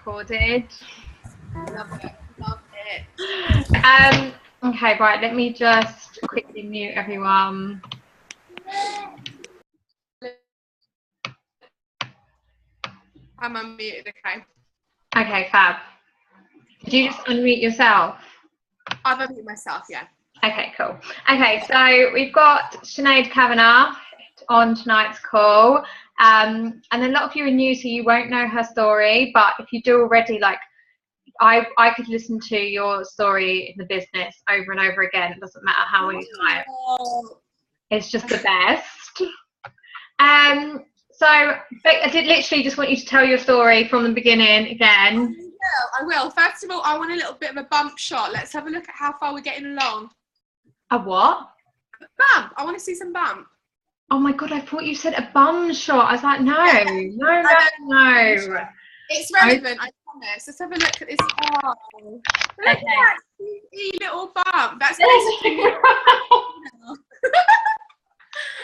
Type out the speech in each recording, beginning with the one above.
recorded. Love it. Love it. Okay, right, let me just quickly mute everyone. I'm unmuted, okay. Okay, fab. Did you just unmute yourself? I've unmuted myself, yeah. Okay, cool. Okay, so we've got Sinead Kavanagh on tonight's call. And a lot of you are new, so you won't know her story, but if you do already, like, I could listen to your story in the business over and over again. It doesn't matter how many times. It's just the best. So I did literally just want you to tell your story from the beginning again. I will. First of all, I want a little bit of a bump shot. Let's have a look at how far we're getting along. A what? A bump. I want to see some bump. Oh my God, I thought you said a bum shot. I was like, no. It's relevant, I promise. Let's have a look at this. Oh, look at that cute little bump. That's basically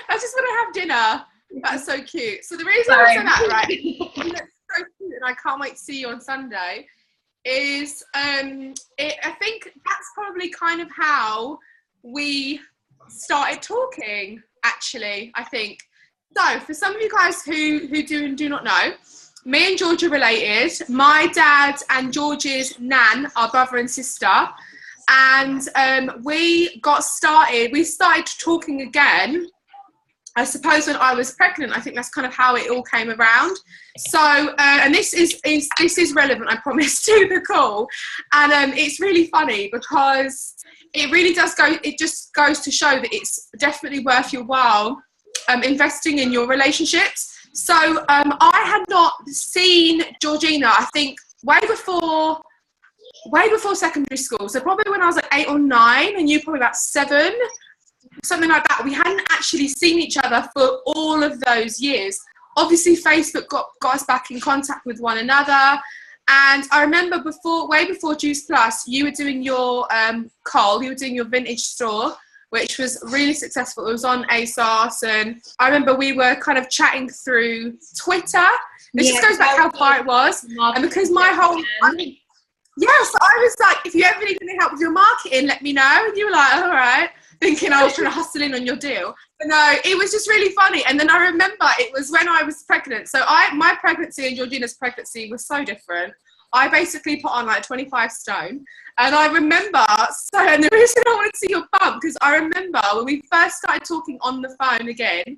I just want to have dinner. That's so cute. So the reason I said that, right, you look so cute and I can't wait to see you on Sunday, is I think that's probably kind of how we started talking, actually, I think. So for some of you guys who do and do not know, me and George are related. My dad and George's nan are brother and sister. And we started talking again, I suppose, when I was pregnant. I think that's kind of how it all came around. So, and this is relevant, I promise, to the call. And it's really funny because it really does it just goes to show that it's definitely worth your while investing in your relationships. So I had not seen Georgina, I think, way before secondary school. So probably when I was like 8 or 9 and you probably about 7, something like that. We hadn't actually seen each other for all of those years. Obviously, Facebook got us back in contact with one another. And I remember way before Juice Plus, you were doing your you were doing your vintage store, which was really successful. It was on ASOS, and I remember we were kind of chatting through Twitter. This just goes back how far it was. And because my whole... Yes, I was like, if you ever need any help with your marketing, let me know. And you were like, all right, thinking I was trying to hustle in on your deal. But no, it was just really funny. And then I remember it was when I was pregnant. So my pregnancy and Georgina's pregnancy was so different. I basically put on like 25 stone. And I remember, and the reason I wanted to see your bump, because I remember when we first started talking on the phone again,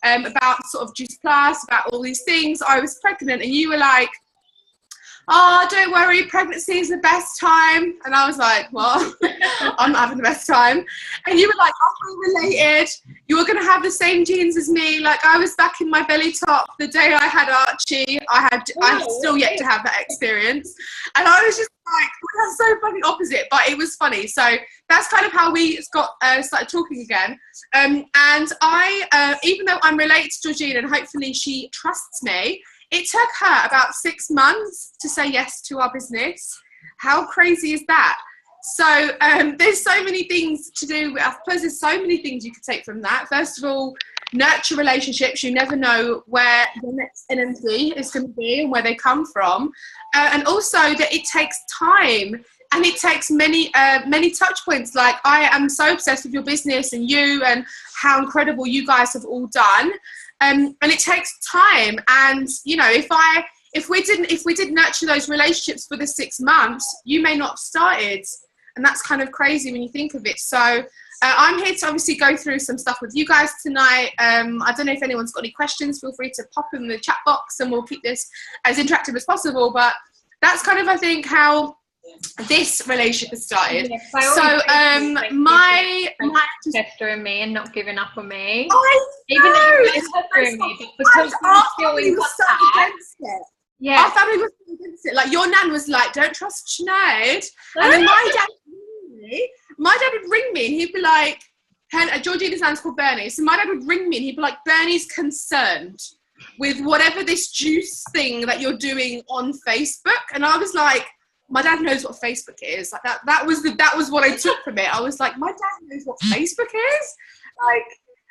about sort of Juice Plus, about all these things, I was pregnant and you were like, oh, don't worry, pregnancy is the best time. And I was like, well, I'm not having the best time. And you were like, oh, we're related. You were going to have the same genes as me. Like, I was back in my belly top the day I had Archie. I still yet to have that experience. And I was just like, well, that's so funny opposite, but it was funny. So that's kind of how we started talking again. And I, even though I'm related to Georgina and hopefully she trusts me, it took her about 6 months to say yes to our business. How crazy is that? So there's so many things to do. I suppose there's so many things you could take from that. First of all, nurture relationships. You never know where the next NMD is going to be and where they come from. And also that it takes time and it takes many touch points. Like, I am so obsessed with your business and you and how incredible you guys have all done. And it takes time, and you know, if we didn't nurture those relationships for the 6 months, you may not have started, and that's kind of crazy when you think of it. So I'm here to obviously go through some stuff with you guys tonight. I don't know if anyone's got any questions. Feel free to pop in the chat box, and we'll keep this as interactive as possible. But that's kind of, I think, how this relationship has started. Yes, so my pestering me and not giving up on me. Even though you're pestering me, because we're still in contact. Yeah, our family was so against it. Like, your nan was like, "Don't trust Sinead," and then my dad would ring me and he'd be like, Georgina's nan's called Bernie, so my dad would ring me and he'd be like, "Bernie's concerned with whatever this juice thing that you're doing on Facebook," and I was like, my dad knows what Facebook is. Like, that was what I took from it. I was like, my dad knows what Facebook is? Like,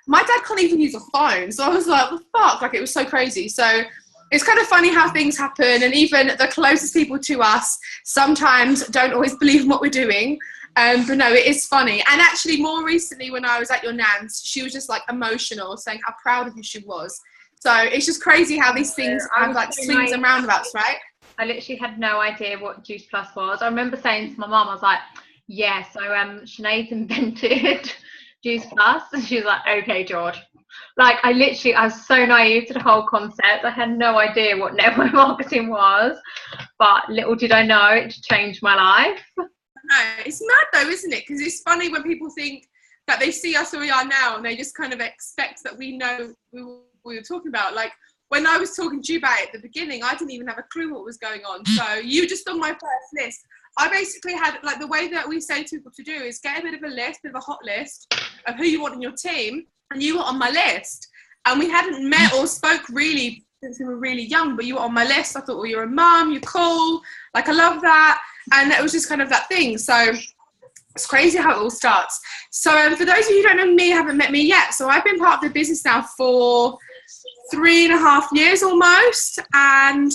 my dad can't even use a phone. So I was like, what the fuck? Like, it was so crazy. So it's kind of funny how things happen, and even the closest people to us sometimes don't always believe in what we're doing. But no, it is funny. And actually, more recently, when I was at your nan's, she was just like emotional, saying how proud of you she was. So it's just crazy how these things have like swings and roundabouts, right? I literally had no idea what Juice Plus was. I remember saying to my mum, I was like, yeah, so Sinead's invented Juice Plus. And she was like, okay, George. Like, I was so naive to the whole concept. I had no idea what network marketing was. But little did I know it changed my life. No, it's mad though, isn't it? Because it's funny when people think that they see us where we are now and they just kind of expect that we know what we were talking about. Like, when I was talking to you about it at the beginning, I didn't even have a clue what was going on. So you just on my first list. I basically had, like, the way that we say to people to do is get a bit of a list, a bit of a hot list of who you want in your team, and you were on my list. And we hadn't met or spoke really since we were really young, but you were on my list. I thought, well, you're a mum, you're cool, like, I love that. And it was just kind of that thing. So it's crazy how it all starts. So for those of you who don't know me, haven't met me yet, so I've been part of the business now for 3.5 years almost, and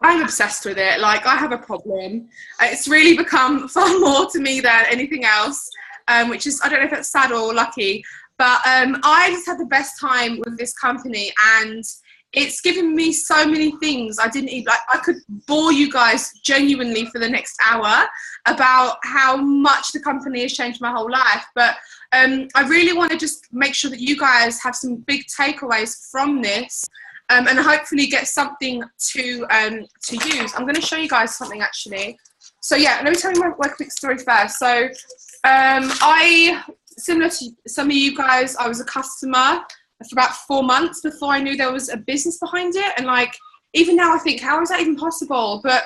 I'm obsessed with it. Like, I have a problem. It's really become far more to me than anything else, which is, I don't know if it's sad or lucky, but I just had the best time with this company, and it's given me so many things. I didn't even, like, I could bore you guys genuinely for the next hour about how much the company has changed my whole life. But I really want to just make sure that you guys have some big takeaways from this, and hopefully get something to use. I'm going to show you guys something actually. So yeah, let me tell you my quick story first. So similar to some of you guys, I was a customer for about 4 months before I knew there was a business behind it. And like, even now I think, how is that even possible? But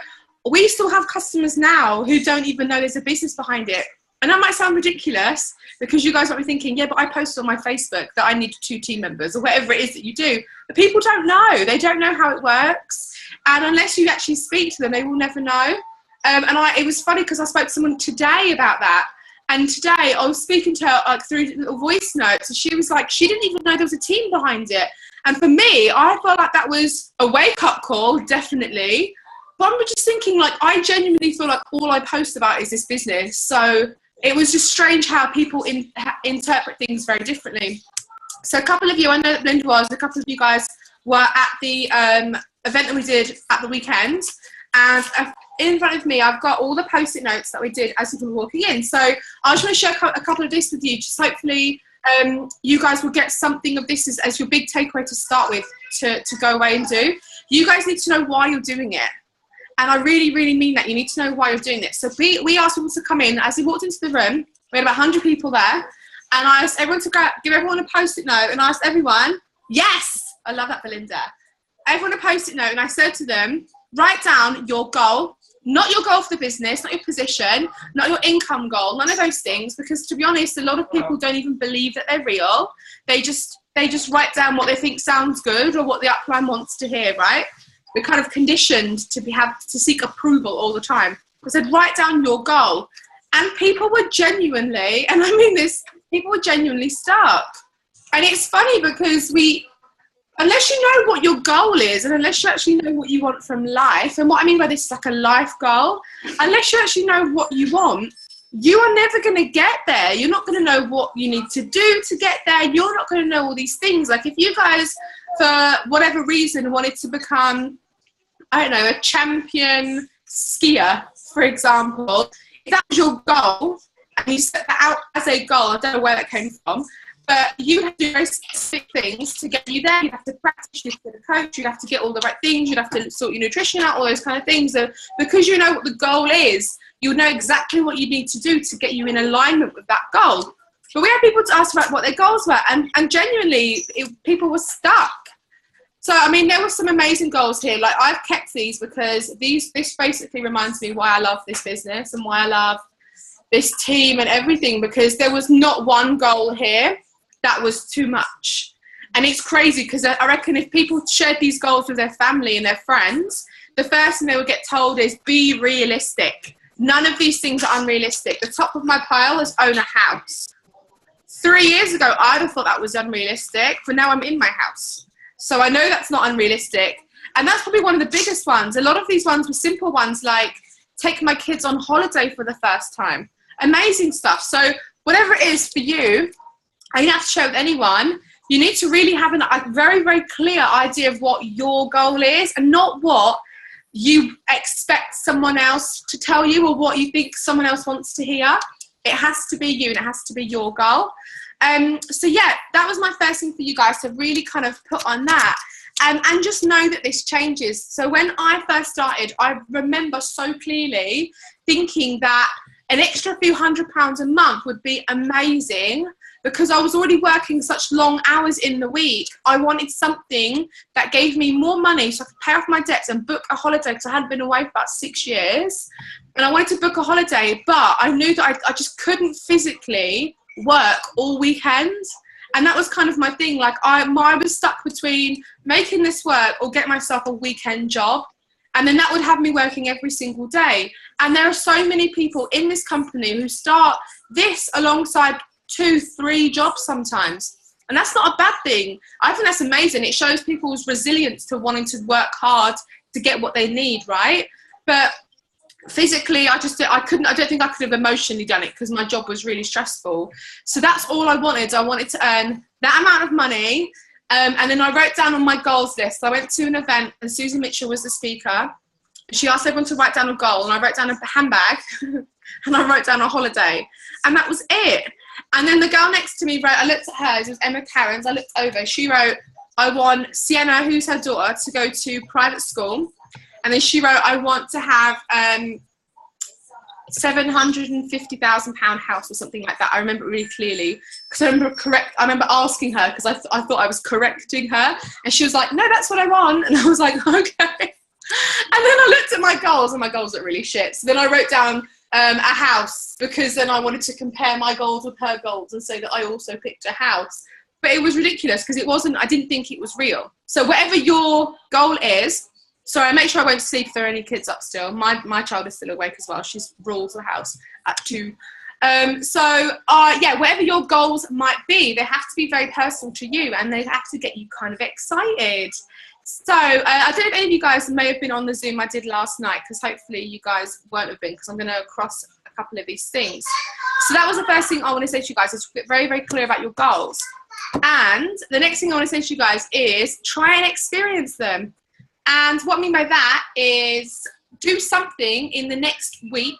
we still have customers now who don't even know there's a business behind it. And that might sound ridiculous because you guys might be thinking, yeah, but I posted on my Facebook that I need 2 team members or whatever it is that you do. But people don't know. They don't know how it works. And unless you actually speak to them, they will never know. It was funny because I spoke to someone today about that. And today I was speaking to her like through little voice notes, and she was like, she didn't even know there was a team behind it. And for me, I felt like that was a wake-up call, definitely. But I'm just thinking, like, I genuinely feel like all I post about is this business. So it was just strange how people interpret things very differently. So a couple of you, I know that Belinda was, a couple of you guys were at the event that we did at the weekend. And in front of me, I've got all the post-it notes that we did as we were walking in. So I just want to share a couple of this with you. Just hopefully you guys will get something of this as your big takeaway to start with to go away and do. You guys need to know why you're doing it. And I really, really mean that. You need to know why you're doing this. So we asked people to come in. As we walked into the room, we had about 100 people there. And I asked everyone to give everyone a post-it note. And I asked everyone, yes, I love that, Belinda. Everyone a post-it note. And I said to them, write down your goal, not your goal for the business, not your position, not your income goal, none of those things. Because to be honest, a lot of people don't even believe that they're real. They just write down what they think sounds good or what the upline wants to hear, right? We're kind of conditioned to seek approval all the time. I said, write down your goal. And people were genuinely, and I mean this, people were genuinely stuck. And it's funny because unless you know what your goal is, and unless you actually know what you want from life, and what I mean by this is like a life goal, unless you actually know what you want, you are never going to get there. You're not going to know what you need to do to get there. You're not going to know all these things. Like if you guys, for whatever reason, wanted to become, I don't know, a champion skier, for example, if that was your goal, and you set that out as a goal, I don't know where that came from, but you have to do very specific things to get you there. You have to practice, you have to get a coach, you have to get all the right things, you'd have to sort your nutrition out, all those kind of things. So because you know what the goal is, you know exactly what you need to do to get you in alignment with that goal. But we had people to ask about what their goals were, and genuinely, people were stuck. So, I mean, there were some amazing goals here. Like, I've kept these because this basically reminds me why I love this business and why I love this team and everything, because there was not one goal here that was too much. And it's crazy because I reckon if people shared these goals with their family and their friends, the first thing they would get told is be realistic. None of these things are unrealistic. The top of my pile is own a house. 3 years ago, I'd have thought that was unrealistic, but now I'm in my house. So I know that's not unrealistic. And that's probably one of the biggest ones. A lot of these ones were simple ones, like take my kids on holiday for the first time. Amazing stuff. So whatever it is for you, and you don't have to share with anyone, you need to really have a very, very clear idea of what your goal is, and not what you expect someone else to tell you or what you think someone else wants to hear. It has to be you, and it has to be your goal. So yeah, that was my first thing for you guys to really kind of put on that. And just know that this changes. So when I first started, I remember so clearly thinking that an extra few £100s a month would be amazing, because I was already working such long hours in the week. I wanted something that gave me more money so I could pay off my debts and book a holiday, because I hadn't been away for about 6 years. And I wanted to book a holiday, but I knew that I just couldn't physically work all weekend. And that was kind of my thing. Like I was stuck between making this work or get myself a weekend job. And then that would have me working every single day. And there are so many people in this company who start this alongside 2-3 jobs sometimes. And that's not a bad thing. I think that's amazing. It shows people's resilience to wanting to work hard to get what they need, right? But physically, I don't think I could have emotionally done it, because my job was really stressful. So that's all I wanted. I wanted to earn that amount of money. And then I wrote down on my goals list. I went to an event and Susie Mitchell was the speaker. She asked everyone to write down a goal, and I wrote down a handbag and I wrote down a holiday. And that was it. And then the girl next to me wrote, I looked at hers, it was Emma Cairns, I looked over, she wrote, I want Sienna, who's her daughter, to go to private school. And then she wrote, I want to have £750,000 house or something like that. I remember it really clearly, because I remember asking her, because I thought I was correcting her, and she was like, no, that's what I want. And I was like, okay. And then I looked at my goals, and my goals are really shit. So then I wrote down a house, because then I wanted to compare my goals with her goals and say that I also picked a house. But it was ridiculous, because I didn't think it was real. So whatever your goal is, sorry, I make sure I won't sleep if there are any kids up still. My child is still awake as well. She rules the house at 2. Yeah, whatever your goals might be, they have to be very personal to you, and they have to get you kind of excited. So I don't know if any of you guys may have been on the Zoom I did last night, because hopefully you guys won't have been, because I'm going to cross a couple of these things. So that was the first thing I want to say to you guys, is get very, very clear about your goals. And the next thing I want to say to you guys is try and experience them. And what I mean by that is do something in the next week.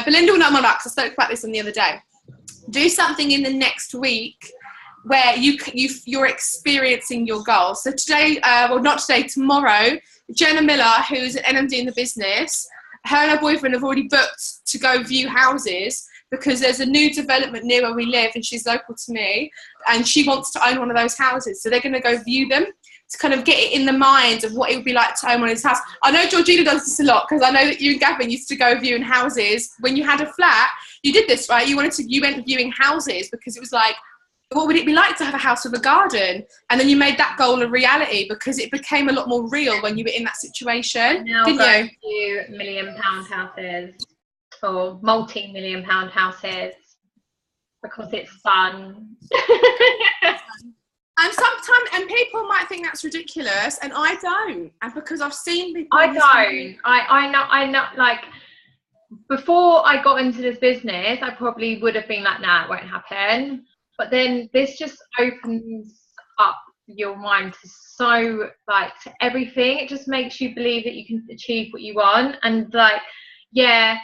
Belinda will know more about, because I spoke about this on the other day. Do something in the next week where you're experiencing your goals. So today, well, not today, tomorrow, Jenna Miller, who's an NMD in the business, her and her boyfriend have already booked to go view houses, because there's a new development near where we live, and she's local to me, and she wants to own one of those houses. So they're going to go view them to kind of get it in the mind of what it would be like to own one of his house. I know Georgina does this a lot, because I know that you and Gavin used to go viewing houses. When you had a flat, you did this, right? You went viewing houses, because it was like, what would it be like to have a house with a garden? And then you made that goal a reality, because it became a lot more real when you were in that situation. Now didn't you? £1 million houses or multi-million pound houses, because it's fun. And sometimes, people might think that's ridiculous, and I don't. And because I've seen people. I don't. I know. Like, before I got into this business, I probably would have been like, nah, it won't happen. But then this just opens up your mind to to everything. It just makes you believe that you can achieve what you want. And yeah,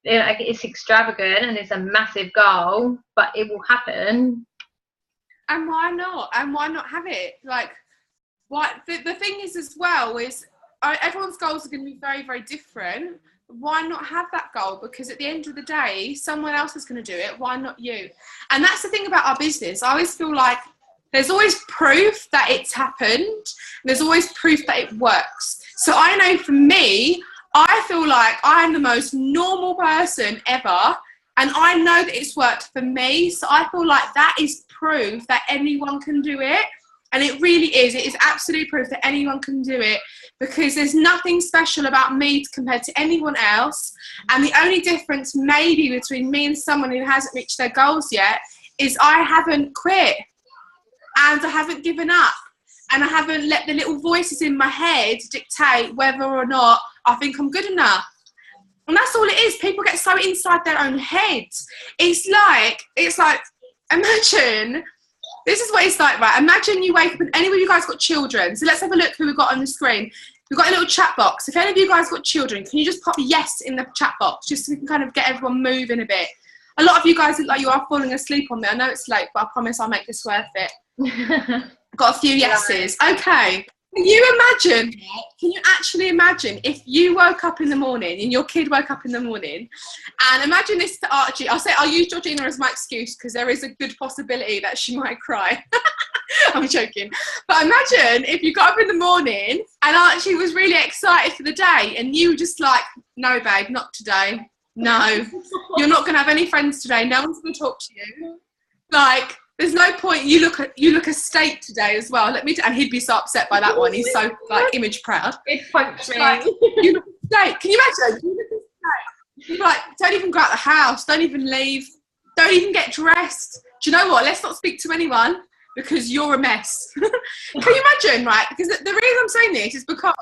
it's extravagant and it's a massive goal, but it will happen. And why not? And why not have it? The thing is as well is everyone's goals are going to be very, very different. Why not have that goal? Because at the end of the day, someone else is going to do it. Why not you? And that's the thing about our business. I always feel like there's always proof that it's happened. There's always proof that it works. So I know for me, I feel like I'm the most normal person ever. And I know that it's worked for me. So I feel like that is proof that anyone can do it. And it really is. It is absolute proof that anyone can do it, because there's nothing special about me compared to anyone else. And the only difference maybe between me and someone who hasn't reached their goals yet is I haven't quit and I haven't given up. and I haven't let the little voices in my head dictate whether or not I think I'm good enough. And that's all it is. People get so inside their own heads. It's like, imagine, this is what it's like, right? Imagine you wake up and any of you guys got children. So let's have a look who we've got on the screen. We've got a little chat box. If any of you guys got children, can you just pop yes in the chat box just so we can kind of get everyone moving a bit? A lot of you guys look like you are falling asleep on me. I know it's late, but I promise I'll make this worth it. Got a few yeses. Okay. Can you actually imagine if you woke up in the morning and your kid woke up in the morning, and imagine this to Archie. I'll use Georgina as my excuse because there is a good possibility that she might cry. I'm joking. But imagine if you got up in the morning and Archie was really excited for the day and you were just like, no, babe, not today. No, you're not going to have any friends today. No one's going to talk to you. Like, there's no point. You look a state today as well. And he'd be so upset by that one. He's so like image proud. It punch me. Like, you look a state. Can you imagine? You look a state. You're like, don't even go out the house. Don't even leave. Don't even get dressed. Do you know what? Let's not speak to anyone because you're a mess. Can you imagine, right? Because the reason I'm saying this is because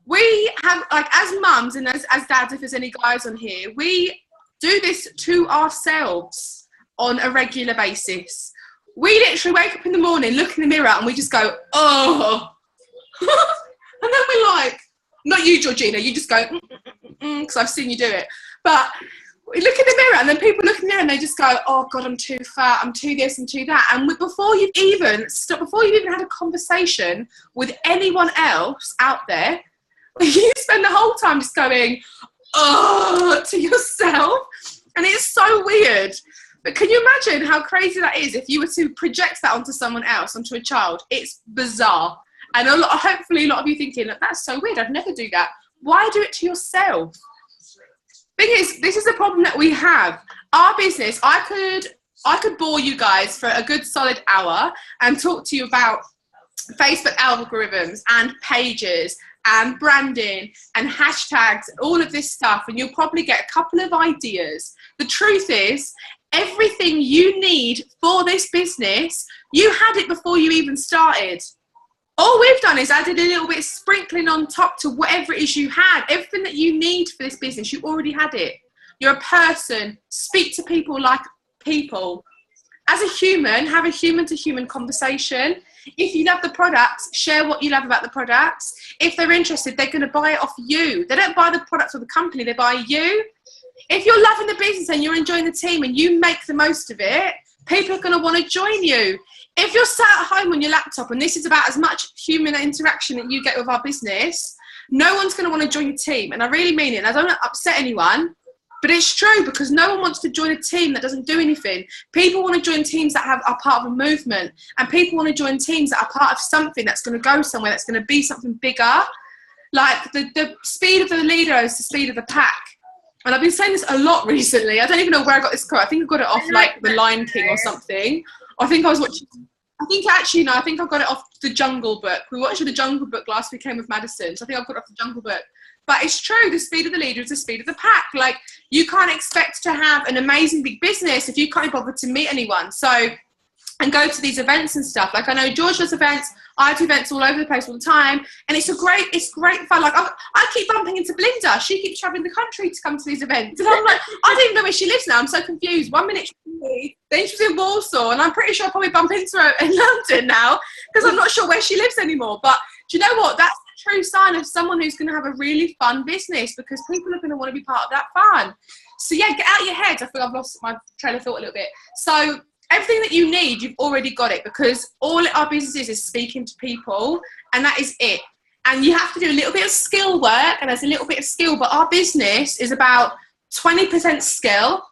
we have, like, as mums and as dads, if there's any guys on here, we do this to ourselves on a regular basis. We literally wake up in the morning, look in the mirror, and we just go, oh. And then we're like, not you, Georgina, you just go, because I've seen you do it. But we look in the mirror, and then people look in the mirror, and they just go, oh, God, I'm too fat, I'm too this, I'm too that. And before you've even had a conversation with anyone else out there, you spend the whole time just going, oh, to yourself. And it's so weird. But can you imagine how crazy that is if you were to project that onto someone else, onto a child? It's bizarre. And hopefully a lot of you thinking, that's so weird, I'd never do that. Why do it to yourself? Thing is, this is a problem that we have. Our business, I could bore you guys for a good solid hour and talk to you about Facebook algorithms and pages and branding and hashtags, all of this stuff, and you'll probably get a couple of ideas. The truth is, everything you need for this business, you had it before you even started. All we've done is added a little bit of sprinkling on top to whatever it is you had. Everything that you need for this business, you already had it. You're a person. Speak to people like people. As a human, have a human-to-human conversation. If you love the products, share what you love about the products. If they're interested, they're going to buy it off you. They don't buy the products of the company, they buy you. If you're loving the business and you're enjoying the team and you make the most of it, people are going to want to join you. If you're sat at home on your laptop, and this is about as much human interaction that you get with our business, no one's going to want to join your team. And I really mean it. And I don't want to upset anyone, but it's true, because no one wants to join a team that doesn't do anything. People want to join teams that are part of a movement, and people want to join teams that are part of something that's going to go somewhere, that's going to be something bigger. Like the speed of the leader is the speed of the pack. And I've been saying this a lot recently. I don't even know where I got this quote. I think I got it off like The Lion King or something. I think I got it off The Jungle Book. We watched The Jungle Book last weekend with Madison. So I think I got it off The Jungle Book. But it's true, the speed of the leader is the speed of the pack. Like, you can't expect to have an amazing big business if you can't bother to meet anyone. So, and go to these events and stuff. Like, I know George does events, I do events all over the place all the time, and it's great fun. Like, I keep bumping into Belinda. She keeps traveling the country to come to these events. And I'm like, I don't even know where she lives now. I'm so confused. 1 minute she's in me, then she's in Warsaw, and I'm pretty sure I'll probably bump into her in London now, because I'm not sure where she lives anymore. But do you know what? That's the true sign of someone who's going to have a really fun business, because people are going to want to be part of that fun. So yeah, get out of your head. I think I've lost my train of thought a little bit. So everything that you need, you've already got it, because all our business is speaking to people, and that is it. And you have to do a little bit of skill work, and there's a little bit of skill, but our business is about 20% skill,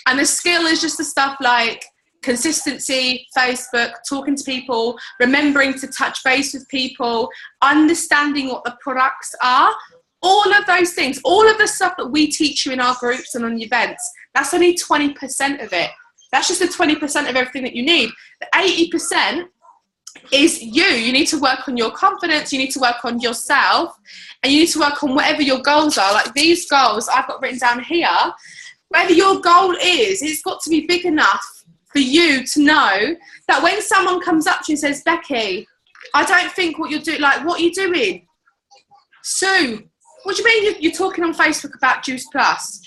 and the skill is just the stuff like consistency, Facebook, talking to people, remembering to touch base with people, understanding what the products are. All of those things, all of the stuff that we teach you in our groups and on the events, that's only 20% of it. That's just the 20% of everything that you need. The 80% is you. You need to work on your confidence, you need to work on yourself, and you need to work on whatever your goals are. Like these goals I've got written down here, whatever your goal is, it's got to be big enough for you to know that when someone comes up to you and says, Becky, I don't think what you're doing, like, what are you doing? Sue, what do you mean you're talking on Facebook about Juice Plus?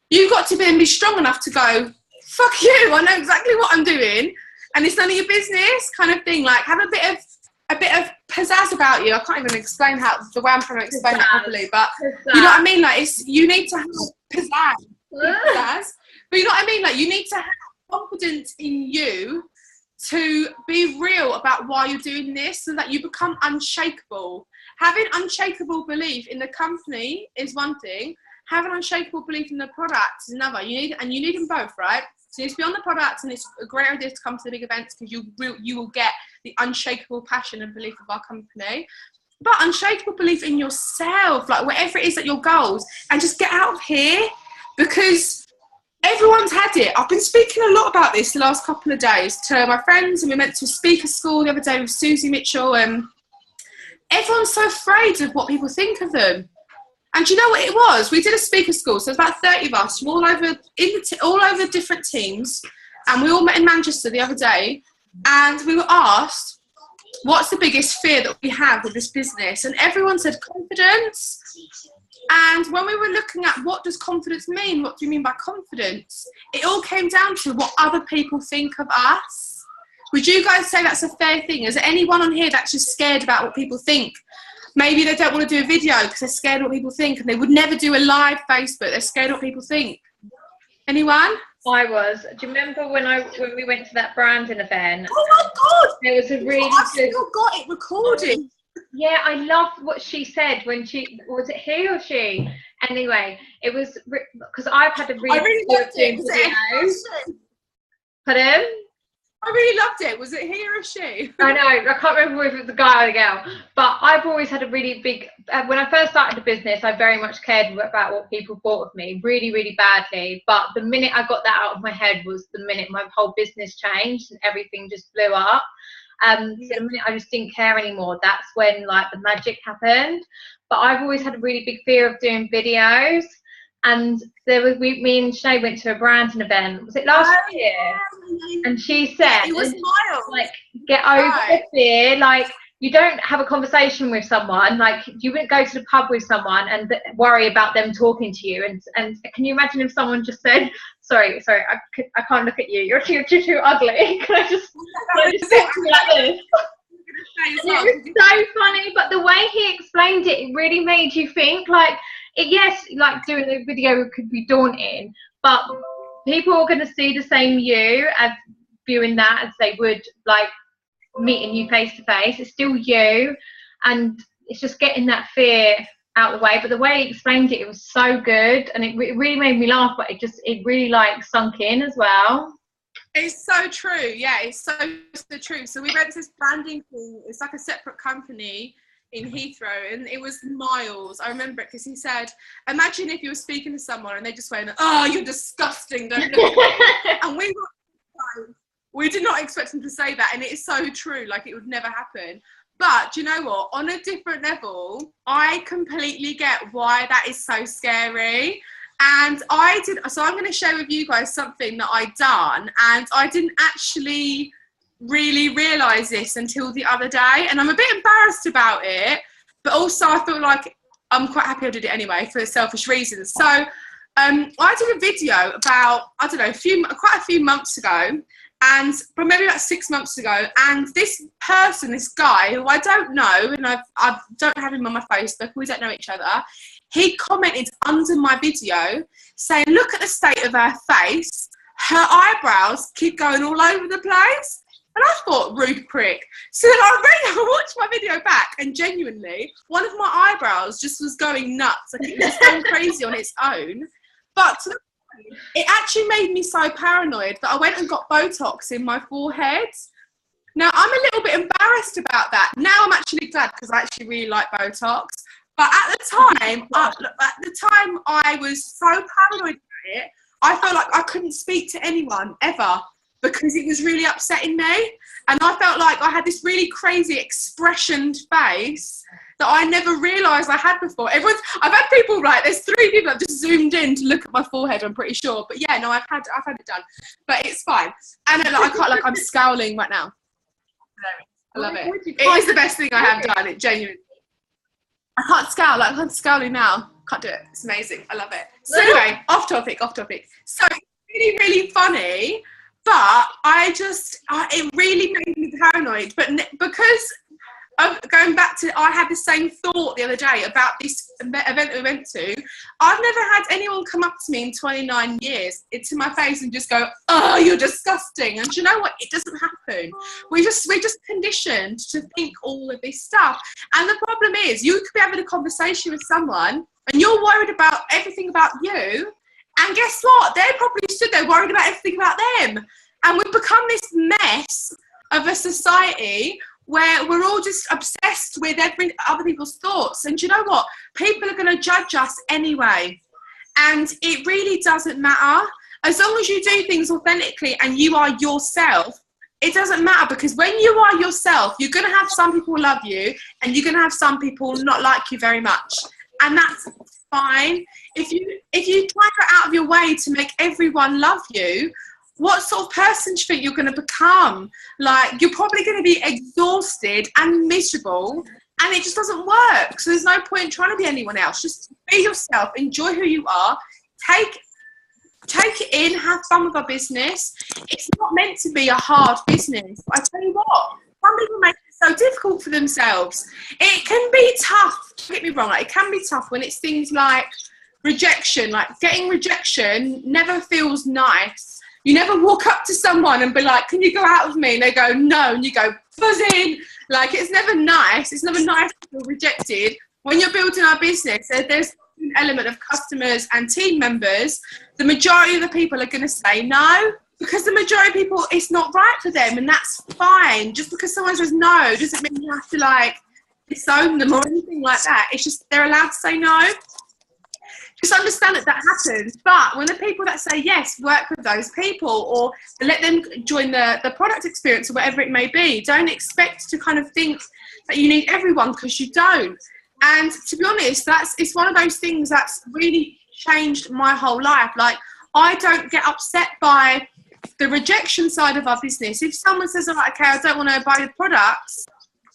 You've got to be strong enough to go, fuck you, I know exactly what I'm doing, and it's none of your business, kind of thing. Like, have a bit of pizzazz about you. I can't even explain the way I'm trying to explain it properly, but you know what I mean? Like, you need to have pizzazz. But you know what I mean? Like, you need to have confidence in you to be real about why you're doing this, so that you become unshakable. Having unshakable belief in the company is one thing. Having unshakable belief in the product is another. You need them both, right? So you need to be on the product, and it's a great idea to come to the big events, because you will get the unshakable passion and belief of our company. But unshakable belief in yourself, like whatever it is that your goals, and just get out of here, because everyone's had it. I've been speaking a lot about this the last couple of days to my friends, and we went to a speaker school the other day with Susie Mitchell, and everyone's so afraid of what people think of them. And do you know what it was? We did a speaker school, so there's about 30 of us from all over different teams, and we all met in Manchester the other day, and we were asked, what's the biggest fear that we have with this business? And everyone said confidence. And when we were looking at what does confidence mean, what do you mean by confidence, it all came down to what other people think of us. Would you guys say that's a fair thing? Is there anyone on here that's just scared about what people think? Maybe they don't want to do a video because they're scared of what people think, and they would never do a live Facebook. They're scared of what people think. Anyone? I was. Do you remember when we went to that branding event? Oh my God! There was a really I've still got it recorded. Yeah, I loved what she said when was it he or she? Anyway, it was because I've had a really. I really loved it. Pardon? I really loved it. Was it he or she? I know. I can't remember if it was a guy or a girl. But I've always had a really big... when I first started the business, I very much cared about what people thought of me, really, really badly. But the minute I got that out of my head was the minute my whole business changed and everything just blew up. So the minute I just didn't care anymore, that's when, like, the magic happened. But I've always had a really big fear of doing videos. And me and Sinead went to a branding event. Was it last year? Yeah. And she said, it was mild. Like, get over the fear. Like, you don't have a conversation with someone. Like, you wouldn't go to the pub with someone and worry about them talking to you. And can you imagine if someone just said, sorry, I can't look at you. You're too ugly. Can I just talk to me like this? And it was so funny, but the way he explained it, it really made you think. Like, yes, like doing a video could be daunting, but people are going to see the same you as viewing that as they would like meeting you face to face. It's still you, and it's just getting that fear out of the way. But the way he explained it, it was so good, and it really made me laugh. But it really like sunk in as well. It's so true. Yeah, it's so true. So we went to this branding thing. It's like a separate company in Heathrow, and it was Miles. I remember it because he said, imagine if you were speaking to someone and they just went, oh, you're disgusting, don't look at me. And we did not expect him to say that, and it is so true. Like, it would never happen. But do you know what? On a different level, I completely get why that is so scary. And so I'm going to share with you guys something that I'd done, and I didn't actually really realise this until the other day, and I'm a bit embarrassed about it, but also I feel like I'm quite happy I did it anyway for selfish reasons. So I did a video about, I don't know, quite a few months ago, and maybe about 6 months ago, and this guy who I don't know, and I don't have him on my Facebook, we don't know each other, he commented under my video saying, look at the state of her face, her eyebrows keep going all over the place. And I thought, rude prick. So then I watched my video back, and genuinely, one of my eyebrows just was going nuts. Like, it was going crazy on its own. But it actually made me so paranoid that I went and got Botox in my forehead. Now, I'm a little bit embarrassed about that. Now I'm actually glad, because I actually really like Botox. But at the time, I was so paranoid about it, I felt like I couldn't speak to anyone ever, because it was really upsetting me. And I felt like I had this really crazy expressioned face that I never realised I had before. I've had people, like, there's 3 people that just zoomed in to look at my forehead, I'm pretty sure. But yeah, no, I've had it done. But it's fine. And I'm scowling right now. I love it. It is the best thing I have done. It genuinely. I can't scowl. Like, I can't scowl now. Can't do it. It's amazing. I love it. So anyway, off topic. So it's really, really funny, but it really made me paranoid. But because going back to, I had the same thought the other day about this event that we went to. I've never had anyone come up to me in 29 years to my face and just go, "Oh, you're disgusting." And you know what? It doesn't happen. We're just conditioned to think all of this stuff. And the problem is, you could be having a conversation with someone and you're worried about everything about you. And guess what? They're probably stood there worried about everything about them. And we've become this mess of a society where we're all just obsessed with other people's thoughts. And you know what? People are going to judge us anyway. And it really doesn't matter. As long as you do things authentically and you are yourself, it doesn't matter, because when you are yourself, you're going to have some people love you and you're going to have some people not like you very much. And that's fine. If you try to go out of your way to make everyone love you, what sort of person do you think you're going to become? Like, you're probably going to be exhausted and miserable, and it just doesn't work. So there's no point in trying to be anyone else. Just be yourself, enjoy who you are, take it in, have fun with our business. It's not meant to be a hard business. But I tell you what, some people make it so difficult for themselves. It can be tough, don't get me wrong, like, it can be tough when it's things like rejection. Like, getting rejection never feels nice. You never walk up to someone and be like, "Can you go out with me?" And they go, "No." And you go, "Buzzing." Like, it's never nice. It's never nice to feel rejected. When you're building our business, there's an element of customers and team members. The majority of the people are going to say no, because the majority of people, it's not right for them. And that's fine. Just because someone says no doesn't mean you have to, like, disown them or anything like that. It's just they're allowed to say no. Just understand that happens. But when the people that say yes, work with those people, or let them join the product experience or whatever it may be. Don't expect to kind of think that you need everyone, because you don't. And to be honest, it's one of those things that's really changed my whole life. Like, I don't get upset by the rejection side of our business. If someone says, "All right, okay, I don't want to buy your products,"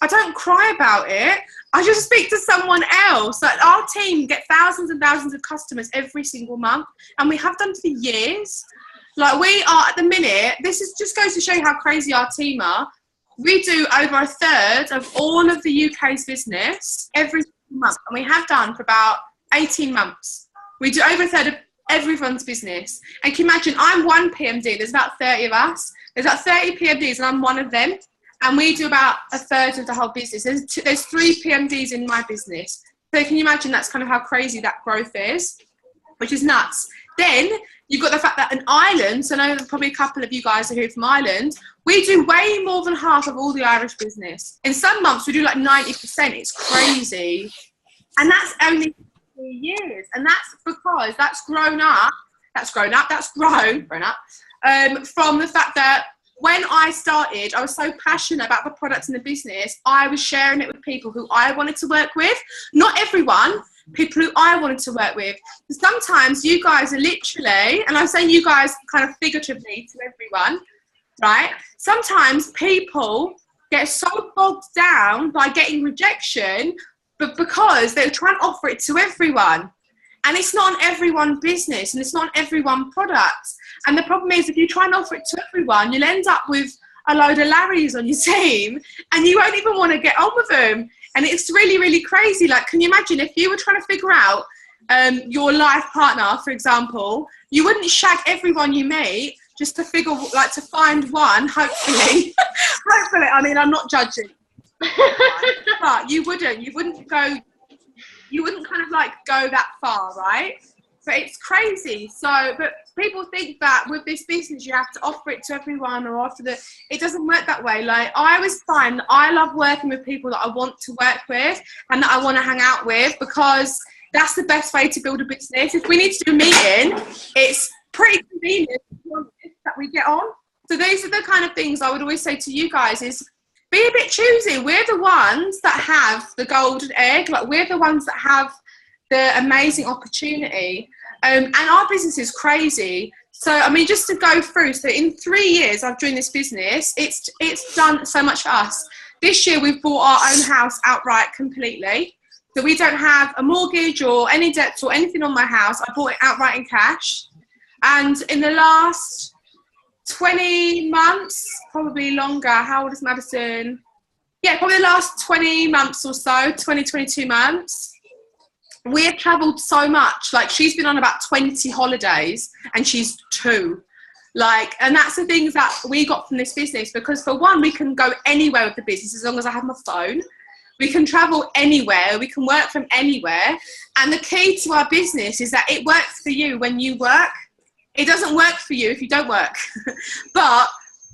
I don't cry about it. I just speak to someone else. Like, our team get thousands and thousands of customers every single month, and we have done for years. Like, we are at the minute, just goes to show you how crazy our team are. We do over a third of all of the UK's business every single month, and we have done for about 18 months. We do over a third of everyone's business. And can you imagine, I'm one PMD, there's about 30 of us. There's about 30 PMDs, and I'm one of them. And we do about a third of the whole business. There's 3 PMDs in my business. So can you imagine that's kind of how crazy that growth is, which is nuts. Then you've got the fact that in Ireland, so I know probably a couple of you guys are here from Ireland, we do way more than half of all the Irish business. In some months, we do like 90%. It's crazy. And that's only 3 years. And that's because that's grown from the fact that when I started, I was so passionate about the products and the business, I was sharing it with people who I wanted to work with. Not everyone, people who I wanted to work with. Sometimes you guys are literally, and I'm saying you guys kind of figuratively to everyone, right? Sometimes people get so bogged down by getting rejection, but because they're trying to offer it to everyone. And it's not an everyone business, and it's not an everyone product. And the problem is, if you try and offer it to everyone, you'll end up with a load of Larrys on your team, and you won't even want to get on with them. And it's really, really crazy. Like, can you imagine if you were trying to figure out your life partner, for example, you wouldn't shag everyone you meet just to figure, like, to find one, hopefully. Hopefully, I mean, I'm not judging. But you wouldn't kind of like go that far, right? But it's crazy. So, but people think that with this business you have to offer it to everyone, or it doesn't work that way. Like, I always find that I love working with people that I want to work with and that I want to hang out with, because that's the best way to build a business. If we need to do a meeting, it's pretty convenient that we get on. So these are the kind of things I would always say to you guys is, be a bit choosy. We're the ones that have the golden egg. Like, we're the ones that have the amazing opportunity. And our business is crazy. So, I mean, just to go through, so in 3 years I've joined this business, it's done so much for us. this year we've bought our own house outright completely. So we don't have a mortgage or any debts or anything on my house. I bought it outright in cash. And in the last 20 months, probably longer, how old is Madison? Yeah, probably the last 20 months or so, 22 months. We have travelled so much. Like, she's been on about 20 holidays and she's 2. Like, and that's the things that we got from this business, because for one, we can go anywhere with the business as long as I have my phone. We can travel anywhere. We can work from anywhere. And the key to our business is that it works for you when you work. It doesn't work for you if you don't work. But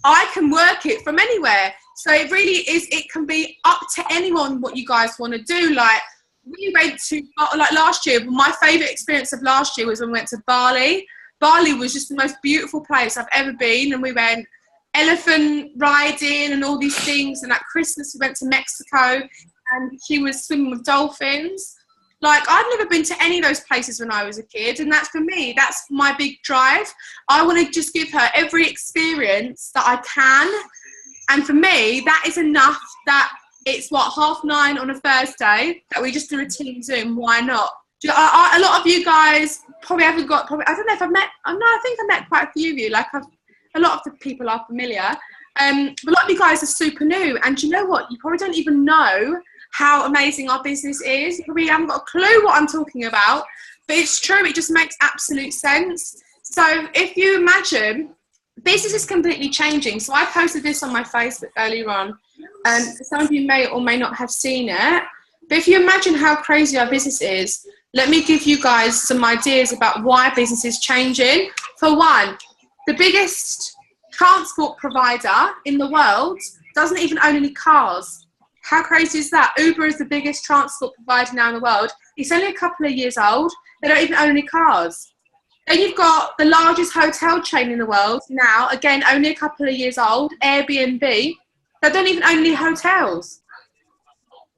I can work it from anywhere. So it really is, it can be up to anyone what you guys want to do. Like, we went to, like last year, my favourite experience of last year was when we went to Bali. Bali was just the most beautiful place I've ever been. And we went elephant riding and all these things. And at Christmas, we went to Mexico and she was swimming with dolphins. Like, I'd never been to any of those places when I was a kid. And that's, for me, that's my big drive. I want to just give her every experience that I can. And for me, that is enough. That it's, what, 9:30 on a Thursday that we just do a team Zoom. Why not? A lot of you guys probably haven't got, I don't know if I've met, no, I think I met quite a few of you. Like, a lot of the people are familiar. But a lot of you guys are super new. And you know what? You probably don't even know how amazing our business is. You probably haven't got a clue what I'm talking about. But it's true. It just makes absolute sense. So if you imagine, business is completely changing. So I posted this on my Facebook earlier on. Some of you may or may not have seen it. But if you imagine how crazy our business is, let me give you guys some ideas about why business is changing. For one, the biggest transport provider in the world doesn't even own any cars. How crazy is that? Uber is the biggest transport provider now in the world. It's only a couple of years old. They don't even own any cars. Then you've got the largest hotel chain in the world now, again, only a couple of years old, Airbnb. They don't even own any hotels.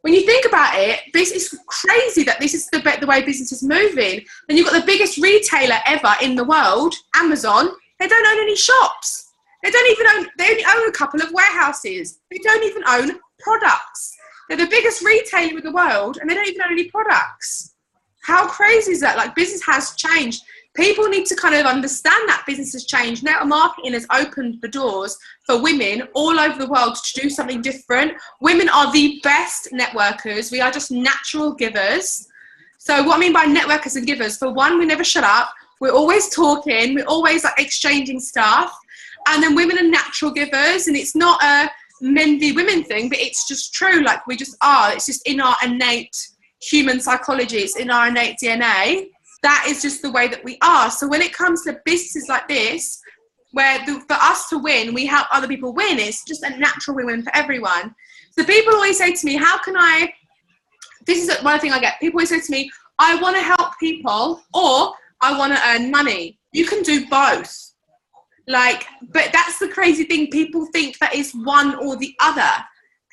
When you think about it, this is crazy that this is the way business is moving. Then you've got the biggest retailer ever in the world, Amazon. They don't own any shops. They only own a couple of warehouses. They don't even own products. They're the biggest retailer in the world and they don't even own any products. How crazy is that? Like, business has changed. People need to kind of understand that business has changed. Now marketing has opened the doors for women all over the world to do something different. Women are the best networkers. We are just natural givers. So what I mean by networkers and givers, for one, we never shut up. We're always talking. We're always like exchanging stuff. And then women are natural givers. And it's not a men v women thing, but it's just true. Like, we just are. It's just in our innate human psychology. It's in our innate DNA. That is just the way that we are. So when it comes to businesses like this, where for us to win, we help other people win, it's just a natural win-win for everyone. So people always say to me, how can I, this is one thing I get, people always say to me, I want to help people or I want to earn money. You can do both. Like, but that's the crazy thing. People think that is one or the other.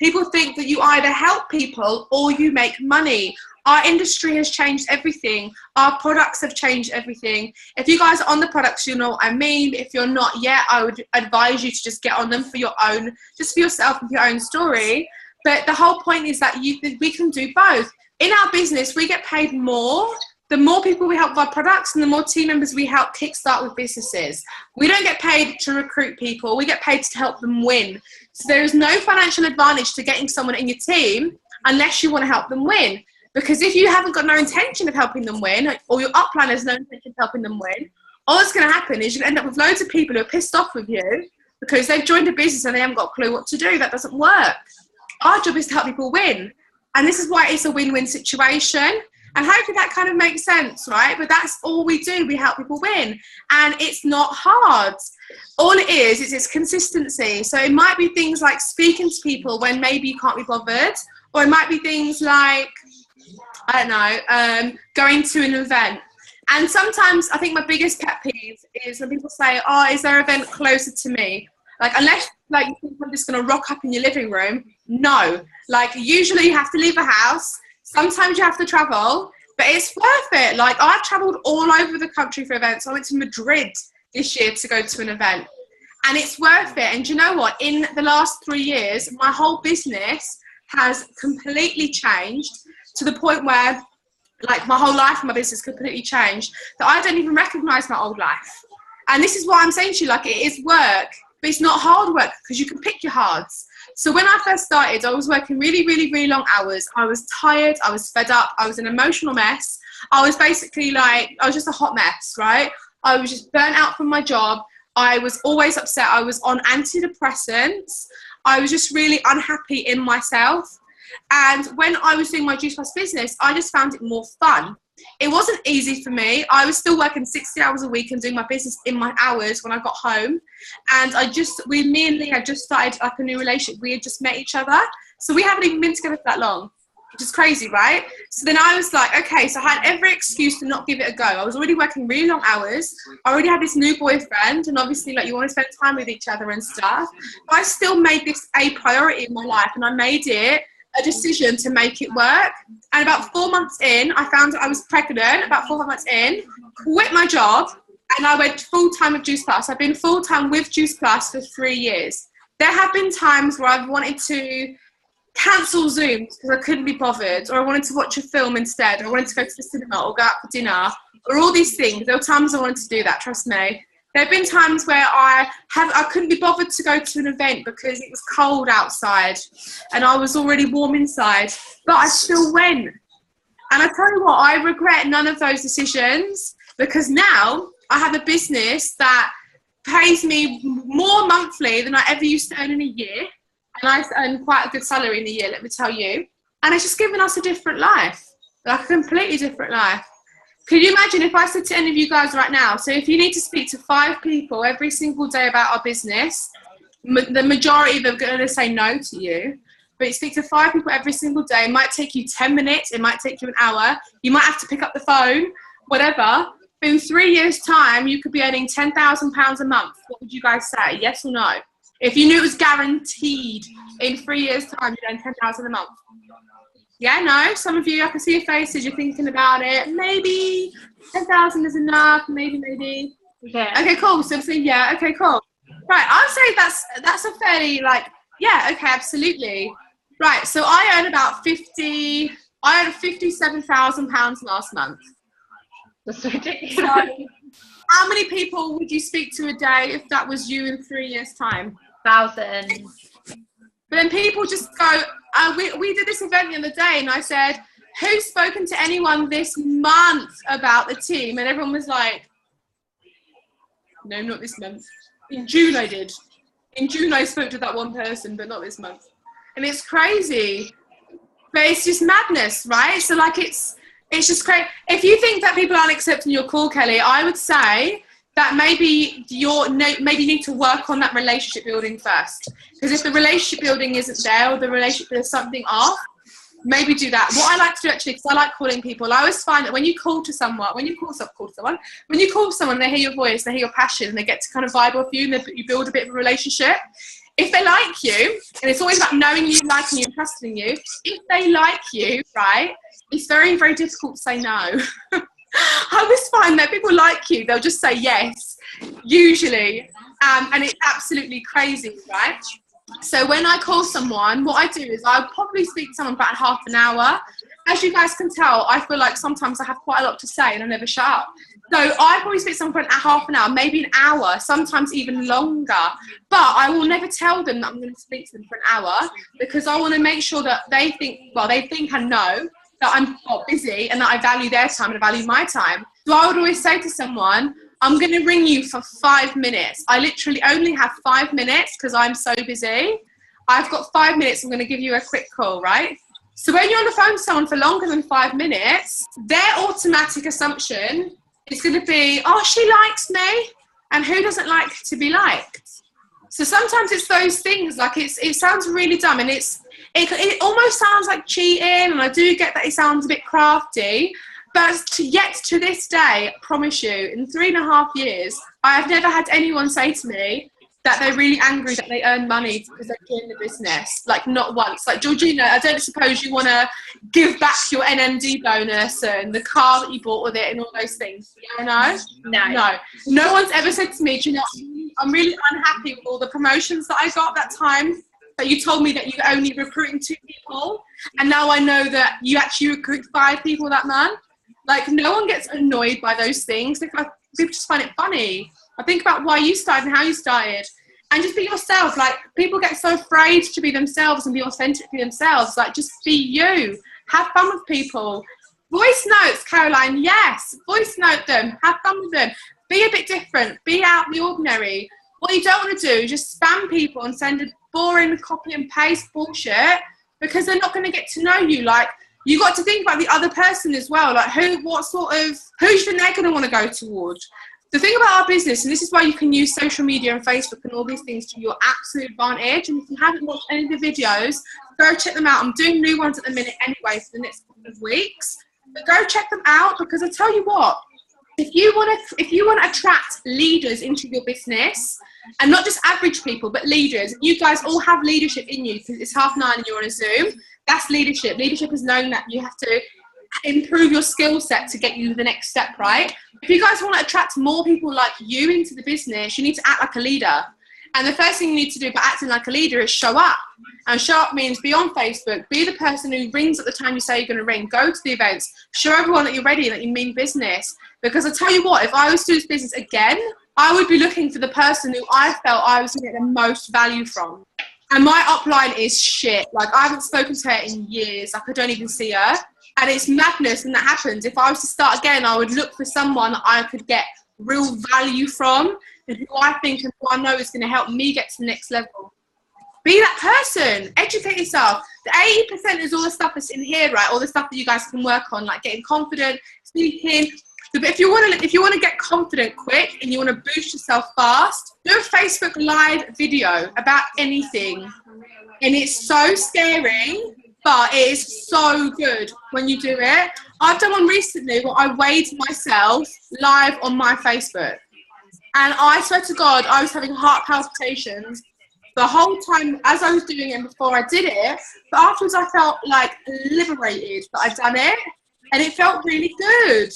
People think that you either help people or you make money. Our industry has changed everything. Our products have changed everything. If you guys are on the products, you know what I mean. If you're not yet, I would advise you to just get on them for your own, just for yourself and for your own story. But the whole point is that we can do both. In our business, we get paid more. The more people we help with our products and the more team members we help kickstart with businesses. We don't get paid to recruit people. We get paid to help them win. So there is no financial advantage to getting someone in your team unless you want to help them win. Because if you haven't got no intention of helping them win, or your upline has no intention of helping them win, all that's going to happen is you're going to end up with loads of people who are pissed off with you because they've joined a business and they haven't got a clue what to do. That doesn't work. Our job is to help people win. And this is why it's a win-win situation. And hopefully that kind of makes sense, right? But that's all we do. We help people win. And it's not hard. All it is it's consistency. So it might be things like speaking to people when maybe you can't be bothered. Or it might be things like, I don't know, going to an event. And sometimes I think my biggest pet peeve is when people say, oh, is there an event closer to me? Like, unless like you think I'm just going to rock up in your living room, no. Like, usually you have to leave a house. Sometimes you have to travel, but it's worth it. Like, I've traveled all over the country for events. I went to Madrid this year to go to an event. And it's worth it. And do you know what? In the last 3 years, my whole business has completely changed to the point where, like, my whole life and my business completely changed, that I don't even recognise my old life. And this is why I'm saying to you, like, it is work, but it's not hard work, because you can pick your hards. So when I first started, I was working really, really, really long hours. I was tired. I was fed up. I was an emotional mess. I was basically like, I was just a hot mess, right? I was just burnt out from my job. I was always upset. I was on antidepressants. I was just really unhappy in myself. And when I was doing my Juice Plus business, I just found it more fun. It wasn't easy for me. I was still working 60 hours a week and doing my business in my hours when I got home. And me and Lee had just started like a new relationship. We had just met each other. So we haven't even been together for that long, which is crazy, right? So then I was like, okay, so I had every excuse to not give it a go. I was already working really long hours. I already had this new boyfriend, and obviously, like, you want to spend time with each other and stuff. But I still made this a priority in my life, and I made it a decision to make it work. And about 4 months in, I found I was pregnant. About 4 months in, quit my job, and I went full-time with Juice Plus. I've been full-time with Juice Plus for 3 years. There have been times where I've wanted to cancel Zooms because I couldn't be bothered, or I wanted to watch a film instead, or I wanted to go to the cinema or go out for dinner, or all these things. There were times I wanted to do that, trust me. There have been times where I couldn't be bothered to go to an event because it was cold outside and I was already warm inside, but I still went. And I tell you what, I regret none of those decisions, because now I have a business that pays me more monthly than I ever used to earn in a year. And I earn quite a good salary in a year, let me tell you. And it's just given us a different life, like a completely different life. Could you imagine if I said to any of you guys right now, so if you need to speak to 5 people every single day about our business, the majority of them are going to say no to you. But you speak to 5 people every single day, it might take you 10 minutes, it might take you an hour, you might have to pick up the phone, whatever. But in 3 years' time, you could be earning £10,000 a month. What would you guys say, yes or no? If you knew it was guaranteed in 3 years' time, you'd earn £10,000 a month. Yeah, no, some of you, I can see your faces, you're thinking about it. Maybe 10,000 is enough, maybe. Yeah. Okay, cool. So I'm saying, yeah, okay, cool. Right, I'd say that's a fairly, like, yeah, okay, absolutely. Right, so I earned £57,000 last month. That's ridiculous. So, how many people would you speak to a day if that was you in 3 years' time? Thousands. But then people just go, we did this event the other day, and I said, who's spoken to anyone this month about the team? And everyone was like, no, not this month. In June I did. In June I spoke to that one person, but not this month. And it's crazy. But it's just madness, right? So, like, it's just crazy. If you think that people aren't accepting your call, Kelly, I would say that maybe you need to work on that relationship building first. Because if the relationship building isn't there, or the relationship, there's something off, maybe do that. What I like to do, actually, because I like calling people, I always find that when you call someone, they hear your voice, they hear your passion, and they get to kind of vibe off you, and you build a bit of a relationship. If they like you, and it's always about knowing you, liking you, and trusting you, if they like you, right, it's very, very difficult to say no. I always find that people like you, they'll just say yes, usually, and it's absolutely crazy, right? So when I call someone, what I do is I'll probably speak to someone about half an hour. As you guys can tell, I feel like sometimes I have quite a lot to say and I never shut up. So I probably speak to someone for half an hour, maybe an hour, sometimes even longer. But I will never tell them that I'm going to speak to them for an hour, because I want to make sure that they think I know that I'm busy and that I value their time and I value my time. So I would always say to someone, I'm going to ring you for 5 minutes. I literally only have 5 minutes because I'm so busy. I've got 5 minutes. I'm going to give you a quick call, right? So when you're on the phone to someone for longer than 5 minutes, their automatic assumption is going to be, oh, she likes me. And who doesn't like to be liked? So sometimes it's those things, like it sounds really dumb, and it almost sounds like cheating, and I do get that it sounds a bit crafty, but yet to this day, I promise you, in 3.5 years, I have never had anyone say to me that they're really angry that they earn money because they're doing the business. Like, not once. Like, Georgina, I don't suppose you want to give back your NMD bonus and the car that you bought with it and all those things. Yeah, no? No. No. No one's ever said to me, do you know, I'm really I'm really unhappy with all the promotions that I got that time. That you told me that you're only recruiting 2 people, and now I know that you actually recruit 5 people that month. Like, no one gets annoyed by those things. People just find it funny. I think about why you started and how you started, and just be yourself. Like, people get so afraid to be themselves and be authentically themselves. Like, just be you. Have fun with people. Voice notes, Caroline. Yes, voice note them. Have fun with them. Be a bit different. Be out of the ordinary. What you don't want to do is just spam people and send a boring copy and paste bullshit, because they're not going to get to know you. Like, you got to think about the other person as well. Like, who do you think they're going to want to go towards? The thing about our business, and this is why you can use social media and Facebook and all these things to your absolute advantage. And if you haven't watched any of the videos, go check them out. I'm doing new ones at the minute anyway for the next couple of weeks. But go check them out, because I tell you what, if you want to attract leaders into your business, and not just average people, but leaders, you guys all have leadership in you, because it's 9:30 and you're on a Zoom. That's leadership. Leadership is knowing that you have to improve your skill set to get you to the next step, right? If you guys want to attract more people like you into the business, you need to act like a leader. And the first thing you need to do by acting like a leader is show up. And show up means be on Facebook, be the person who rings at the time you say you're going to ring, go to the events, show everyone that you're ready and that you mean business. Because I tell you what, if I was to do this business again, I would be looking for the person who I felt I was going to get the most value from. And my upline is shit. Like, I haven't spoken to her in years. Like, I don't even see her. And it's madness when that happens. If I was to start again, I would look for someone that I could get real value from, and who I think and who I know is going to help me get to the next level. Be that person. Educate yourself. The 80% is all the stuff that's in here, right? All the stuff that you guys can work on, like getting confident, speaking. But if you want to get confident quick and you want to boost yourself fast, do a Facebook Live video about anything. And it's so scary, but it is so good when you do it. I've done one recently where I weighed myself live on my Facebook. And I swear to God, I was having heart palpitations the whole time as I was doing it and before I did it. But afterwards, I felt like liberated that I'd done it. And it felt really good.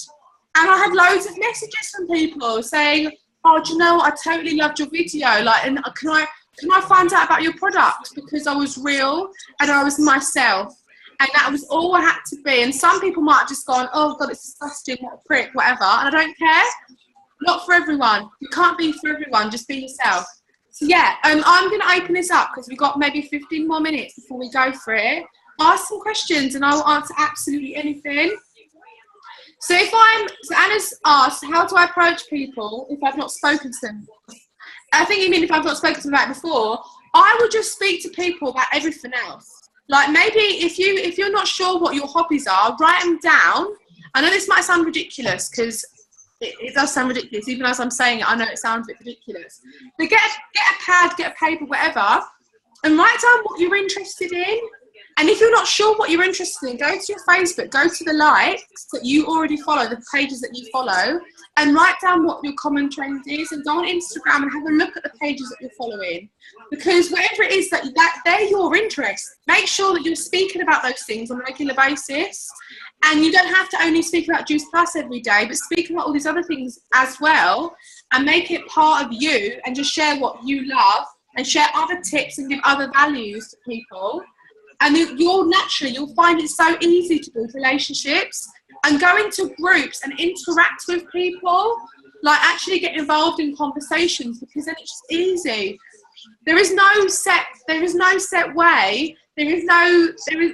And I had loads of messages from people saying, oh, do you know what? I totally loved your video. Like, and can I find out about your product? Because I was real and I was myself. And that was all I had to be. And some people might have just gone, oh, God, it's disgusting, what a prick, whatever. And I don't care. Not for everyone. You can't be for everyone. Just be yourself. So, yeah, I'm going to open this up because we've got maybe 15 more minutes before we go for it. Ask some questions and I will answer absolutely anything. So Anna's asked, how do I approach people if I've not spoken to them? I think you mean if I've not spoken to them about it before. I would just speak to people about everything else. Like, maybe if you're not sure what your hobbies are, write them down. I know this might sound ridiculous because it does sound ridiculous. Even as I'm saying it, I know it sounds a bit ridiculous. But get a pad, get a paper, whatever, and write down what you're interested in. And if you're not sure what you're interested in, go to your Facebook, go to the likes that you already follow, the pages that you follow, and write down what your common trend is, and go on Instagram and have a look at the pages that you're following. Because whatever it is that they're your interests, make sure that you're speaking about those things on a regular basis. And you don't have to only speak about Juice Plus every day, but speak about all these other things as well, and make it part of you, and just share what you love, and share other tips and give other values to people. And you'll find it so easy to build relationships and go into groups and interact with people, like actually get involved in conversations, because then it's just easy. There is no set way. I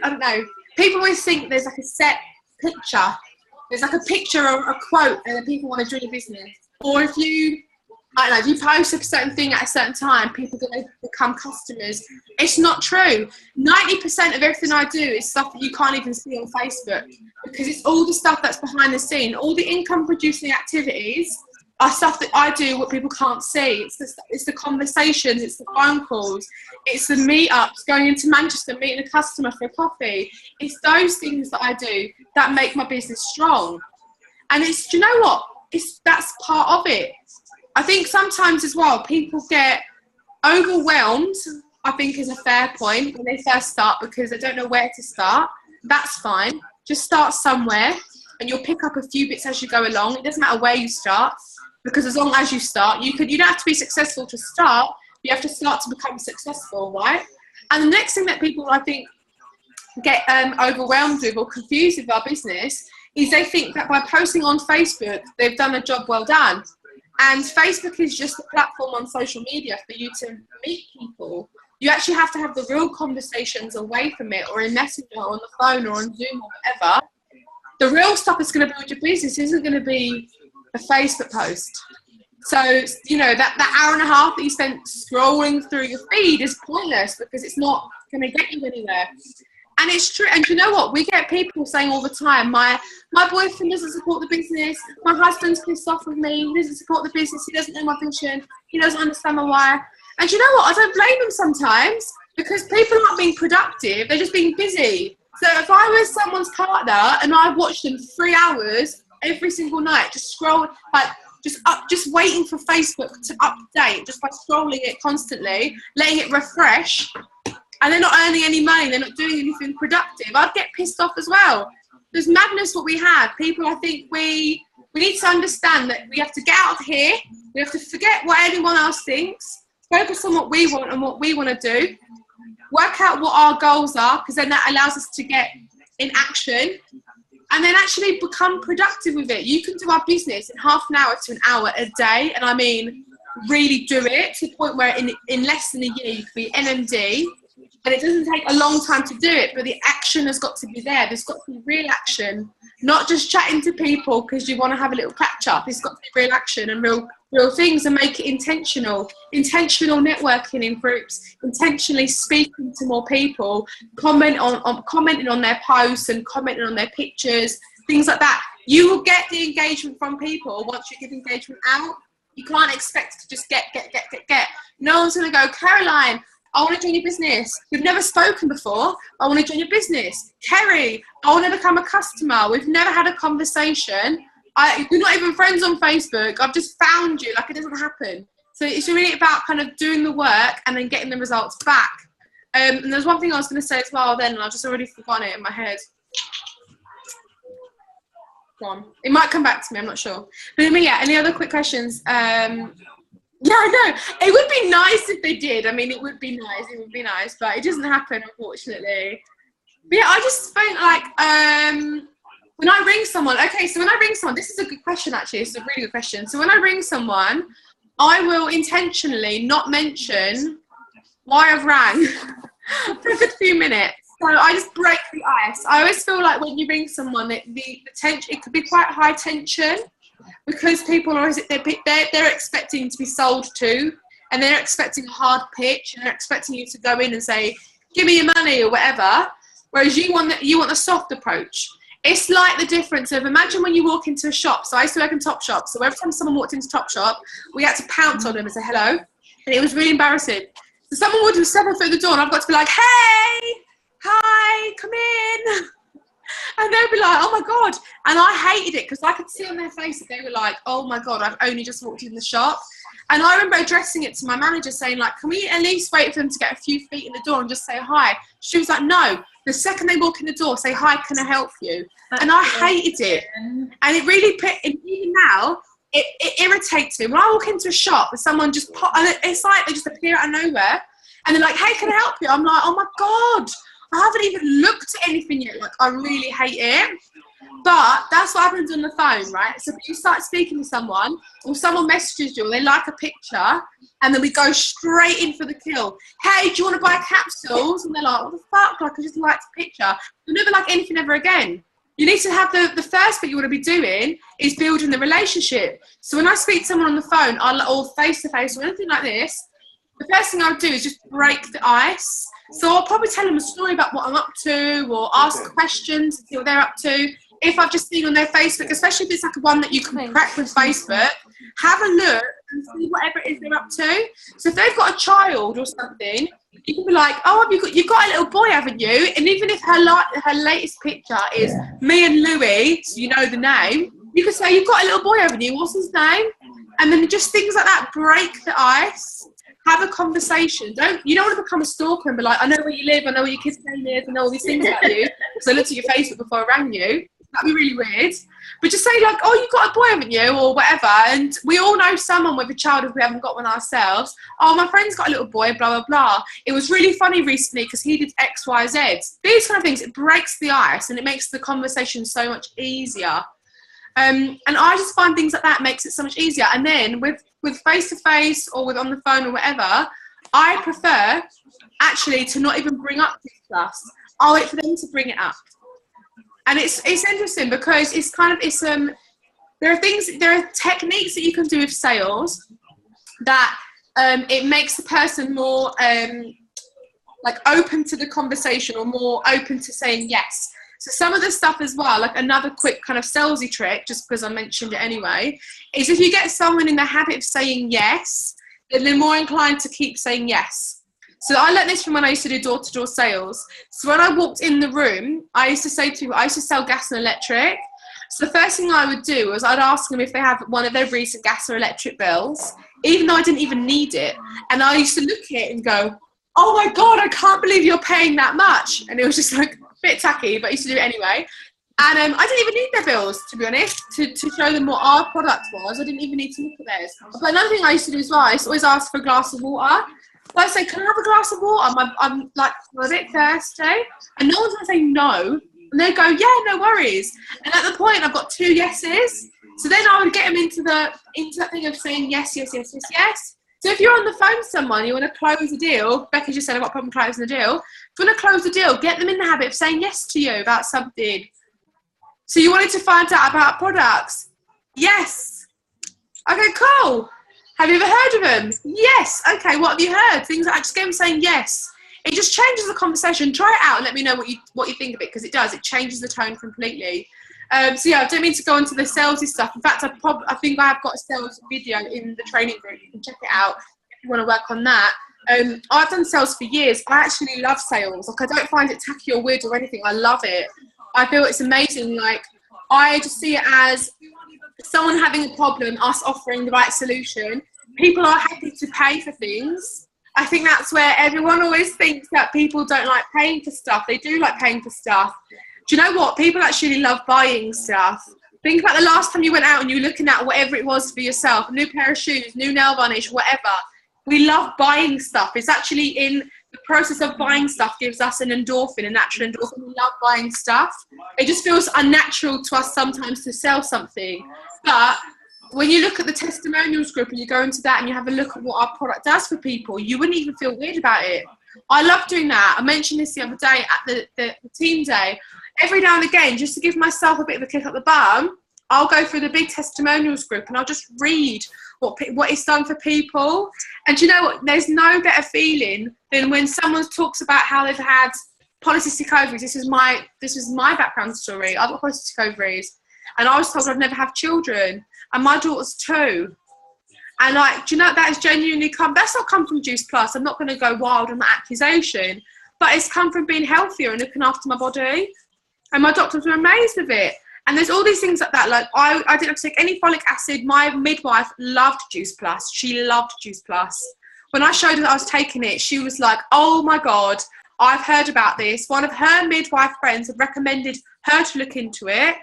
don't know. People always think there's like a set picture. There's like a picture or a quote and then people want to join a business. Or if you post a certain thing at a certain time, people are going to become customers. It's not true. 90% of everything I do is stuff that you can't even see on Facebook, because it's all the stuff that's behind the scene. All the income producing activities are stuff that I do what people can't see. It's the conversations, it's the phone calls, it's the meetups, going into Manchester, meeting a customer for a coffee. It's those things that I do that make my business strong. And do you know what? That's part of it. I think sometimes as well, people get overwhelmed, I think is a fair point, when they first start, because they don't know where to start. That's fine. Just start somewhere and you'll pick up a few bits as you go along. It doesn't matter where you start. because as long as you start, you don't have to be successful to start. You have to start to become successful, right? And the next thing that people, I think, get overwhelmed with or confused with our business is they think that by posting on Facebook, they've done a job well done. And Facebook is just a platform on social media for you to meet people. You actually have to have the real conversations away from it, or in Messenger, or on the phone, or on Zoom, or whatever. The real stuff that's going to build your business isn't going to be a Facebook post. So, you know, that hour and a half that you spent scrolling through your feed is pointless, because it's not going to get you anywhere. And it's true. And you know what? We get people saying all the time, my boyfriend doesn't support the business. My husband's pissed off with me. He doesn't support the business. He doesn't know my vision. He doesn't understand my why. And you know what? I don't blame them sometimes, because people aren't being productive. They're just being busy. So if I was someone's partner and I watched them 3 hours every single night, just scroll, like just waiting for Facebook to update, just by scrolling it constantly, letting it refresh, and they're not earning any money, they're not doing anything productive, I'd get pissed off as well. There's madness what we have. People, I think we need to understand that we have to get out of here. We have to forget what anyone else thinks, focus on what we want and what we want to do, work out what our goals are, because then that allows us to get in action, and then actually become productive with it. You can do our business in half an hour to an hour a day, and I mean really do it to the point where in less than a year you could be NMD. And it doesn't take a long time to do it, but the action has got to be there. There's got to be real action, not just chatting to people because you want to have a little catch up. It's got to be real action and real things, and make it intentional networking in groups, intentionally speaking to more people, commenting on their posts and commenting on their pictures, things like that. You will get the engagement from people once you give engagement out. You can't expect to just get. No one's going to go, Caroline, I want to join your business. We've never spoken before. I want to join your business. Kerry, I want to become a customer. We've never had a conversation. We're not even friends on Facebook. I've just found you. Like, it doesn't happen. So it's really about kind of doing the work and then getting the results back. And there's one thing I was going to say as well then, and I've just already forgotten it in my head. Go on. It might come back to me. I'm not sure. But yeah, any other quick questions? Yeah, I know. It would be nice if they did. I mean, it would be nice, but it doesn't happen, unfortunately. But yeah, I just think like when I ring someone, this is a good question actually. It's a really good question. So when I ring someone, I will intentionally not mention why I've rang for a good few minutes. So I just break the ice. I always feel like when you ring someone, the tension, it could be quite high tension. Because people are they're expecting to be sold to, and they're expecting a hard pitch, and they're expecting you to go in and say, give me your money or whatever, whereas you want the soft approach. It's like the difference of, imagine when you walk into a shop. So I used to work in Topshop, so every time someone walked into Topshop, we had to pounce on them and say hello, and it was really embarrassing. So someone would have stepped through the door and I've got to be like, hey, hi, come in. And they'd be like, oh my God. And I hated it because I could see on their face that they were like, oh my God, I've only just walked in the shop. And I remember addressing it to my manager saying like, can we at least wait for them to get a few feet in the door and just say hi? She was like, no, the second they walk in the door, say hi, can I help you? And I hated it. And it really even now, it irritates me. When I walk into a shop and someone just and it's like they just appear out of nowhere and they're like, hey, can I help you? I'm like, oh my God. I haven't even looked at anything yet. Like, I really hate it. But that's what happens on the phone, right? So if you start speaking to someone, or someone messages you, or they like a picture, and then we go straight in for the kill. Hey, do you want to buy capsules? And they're like, what the fuck? Like, I just liked a picture. You'll never like anything ever again. You need to have the first bit you want to be doing is building the relationship. So when I speak to someone on the phone, or face-to-face, or anything like this, the first thing I'll do is just break the ice. So I'll probably tell them a story about what I'm up to, or ask questions and see what they're up to. If I've just seen on their Facebook, especially if it's like one that you can crack with Facebook, have a look and see whatever it is they're up to. So if they've got a child or something, you can be like, oh, you've got a little boy, haven't you? And even if her latest picture is me and Louis, so you know the name, you could say, you've got a little boy, haven't you? What's his name? And then just things like that, break the ice. Have a conversation. You don't want to become a stalker and be like, I know where you live, I know what your kid's name is, I know all these things about you, because I looked at your Facebook before I rang you. That'd be really weird. But just say like, oh, you've got a boy, haven't you? Or whatever. And we all know someone with a child if we haven't got one ourselves. Oh, my friend's got a little boy, blah, blah, blah. It was really funny recently because he did X, Y, Z. These kind of things, it breaks the ice and it makes the conversation so much easier. And I just find things like that makes it so much easier. And then with face-to-face or with on the phone or whatever, I prefer actually to not even bring up Juice Plus. I'll wait for them to bring it up. And it's interesting because it's kind of, there are techniques that you can do with sales that it makes the person more like open to the conversation or more open to saying yes. So some of the stuff as well, like another quick kind of salesy trick, just because I mentioned it anyway, is if you get someone in the habit of saying yes, then they're more inclined to keep saying yes. So I learned this from when I used to do door-to-door sales. So when I walked in the room, I used to say to people, I used to sell gas and electric. So the first thing I would do was I'd ask them if they have one of their recent gas or electric bills, even though I didn't even need it. And I used to look at it and go, oh my God, I can't believe you're paying that much. And it was just like a bit tacky, but I used to do it anyway. And I didn't even need their bills, to be honest, to show them what our product was. I didn't even need to look at theirs. But another thing I used to do as well, I used to always ask for a glass of water. So I say, can I have a glass of water? I'm like a bit thirsty. And no one's going to say no. And they go, yeah, no worries. And at the point, I've got 2 yeses. So then I would get them into that thing of saying yes, yes, yes, yes, yes. So if you're on the phone with someone, you want to close a deal, Becky just said I've got a problem closing the deal. If you want to close the deal, get them in the habit of saying yes to you about something. So you wanted to find out about products? Yes. Okay, cool. Have you ever heard of them? Yes. Okay, what have you heard? Things like just get them saying yes. It just changes the conversation. Try it out and let me know what you think of it, because it does. It changes the tone completely. So yeah, I don't mean to go into the salesy stuff. In fact, I think I have got a sales video in the training group. You can check it out if you want to work on that. I've done sales for years. I actually love sales. Like, I don't find it tacky or weird or anything. I love it. I feel it's amazing. Like, I just see it as someone having a problem, us offering the right solution. People are happy to pay for things. I think that's where everyone always thinks that people don't like paying for stuff. They do like paying for stuff. Do you know what? People actually love buying stuff. Think about the last time you went out and you were looking at whatever it was for yourself, a new pair of shoes, new nail varnish, whatever. We love buying stuff. It's actually in the process of buying stuff gives us an endorphin, a natural endorphin. We love buying stuff. It just feels unnatural to us sometimes to sell something. But when you look at the testimonials group and you go into that and you have a look at what our product does for people, you wouldn't even feel weird about it. I love doing that. I mentioned this the other day at the team day. Every now and again, just to give myself a bit of a kick up the bum, I'll go through the big testimonials group and I'll just read what it's done for people. And do you know what? There's no better feeling than when someone talks about how they've had polycystic ovaries. This is my background story. I've got polycystic ovaries, and I was told I'd never have children, and my daughter's 2. And like, do you know, that has genuinely that's not come from Juice Plus. I'm not going to go wild on that accusation, but it's come from being healthier and looking after my body. And my doctors were amazed with it. And there's all these things like that. Like, I didn't have to take any folic acid. My midwife loved Juice Plus. She loved Juice Plus. When I showed her that I was taking it, she was like, oh my God, I've heard about this. One of her midwife friends had recommended her to look into it.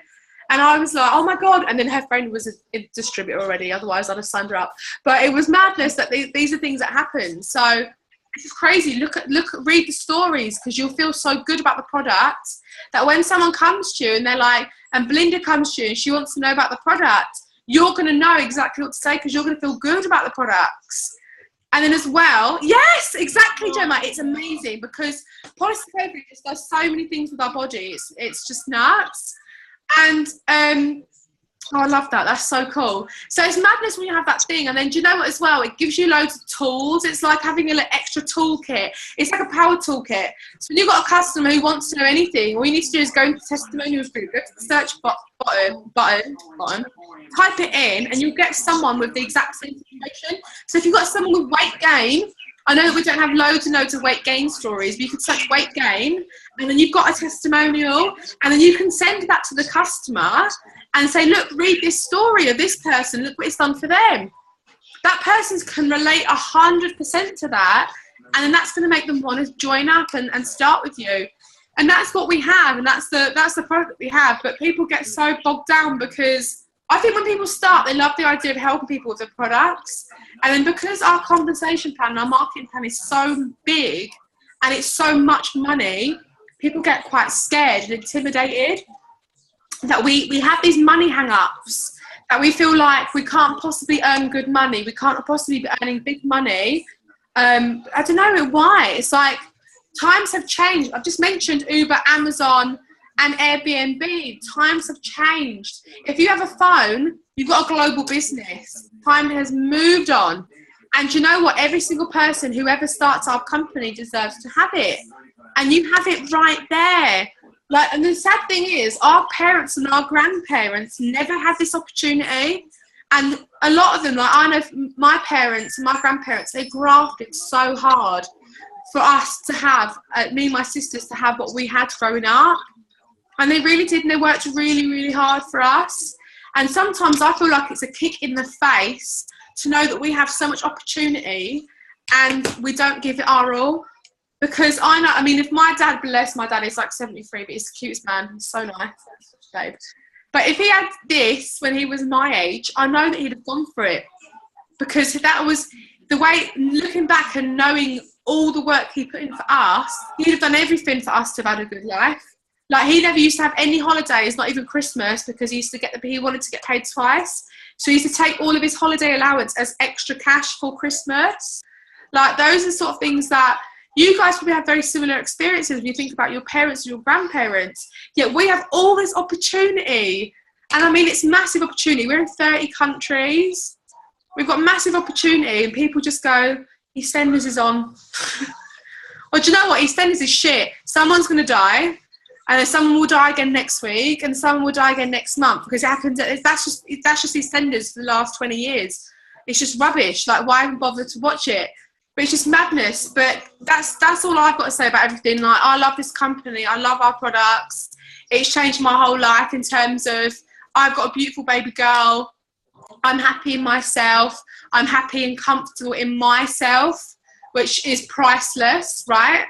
And I was like, oh my God. And then her friend was a distributor already. Otherwise, I'd have signed her up. But it was madness that these are things that happen. So it's just crazy. Read the stories, because you'll feel so good about the product that when someone comes to you and they're like, and Belinda comes to you and she wants to know about the product, you're going to know exactly what to say, because you're going to feel good about the products. And then as well, yes, exactly, Gemma. It's amazing, because polycystic ovary just does so many things with our body. It's just nuts. And oh, I love that. That's so cool. So it's madness when you have that thing. And then do you know what as well? It gives you loads of tools. It's like having an extra toolkit. It's like a power toolkit. So when you've got a customer who wants to know anything, all you need to do is go into the testimonials group, go to the search button, type it in, and you'll get someone with the exact same information. So if you've got someone with weight gain, I know that we don't have loads and loads of weight gain stories, but you could search weight gain, and then you've got a testimonial, and then you can send that to the customer and say, look, read this story of this person, look what it's done for them. That person can relate 100% to that, and then that's going to make them want to join up and start with you. And that's what we have, and that's the product that we have. But people get so bogged down because I think when people start, they love the idea of helping people with the products. And then because our compensation plan, our marketing plan is so big and it's so much money, people get quite scared and intimidated that we have these money hang-ups, that we feel like we can't possibly earn good money. We can't possibly be earning big money. I don't know why. It's like times have changed. I've just mentioned Uber, Amazon, and Airbnb. Times have changed. If you have a phone, you've got a global business. Time has moved on. And you know what? Every single person who ever starts our company deserves to have it. And you have it right there. Like, and the sad thing is, our parents and our grandparents never had this opportunity. And a lot of them, like I know my parents and my grandparents, they grafted so hard for us to have, me and my sisters, to have what we had growing up. And they really did, and they worked really, really hard for us. And sometimes I feel like it's a kick in the face to know that we have so much opportunity and we don't give it our all. Because I know, I mean, if my dad, bless my dad, is like 73, but he's the cutest man. He's so nice, babe. But if he had this when he was my age, I know that he'd have gone for it. Because that was the way, looking back and knowing all the work he put in for us, he'd have done everything for us to have had a good life. Like, he never used to have any holidays, not even Christmas, because he wanted to get paid twice. So he used to take all of his holiday allowance as extra cash for Christmas. Like, those are sort of things that you guys probably have very similar experiences when you think about your parents and your grandparents. Yet we have all this opportunity. And I mean, it's massive opportunity. We're in 30 countries. We've got massive opportunity, and people just go, EastEnders is on. Well, do you know what? EastEnders is shit. Someone's going to die, and then someone will die again next week, and someone will die again next month, because it happens. That's just EastEnders for the last 20 years. It's just rubbish. Like, why even bother to watch it? But it's just madness. But that's all I've got to say about everything. Like, I love this company. I love our products. It's changed my whole life in terms of, I've got a beautiful baby girl. I'm happy in myself. I'm happy and comfortable in myself, which is priceless, right?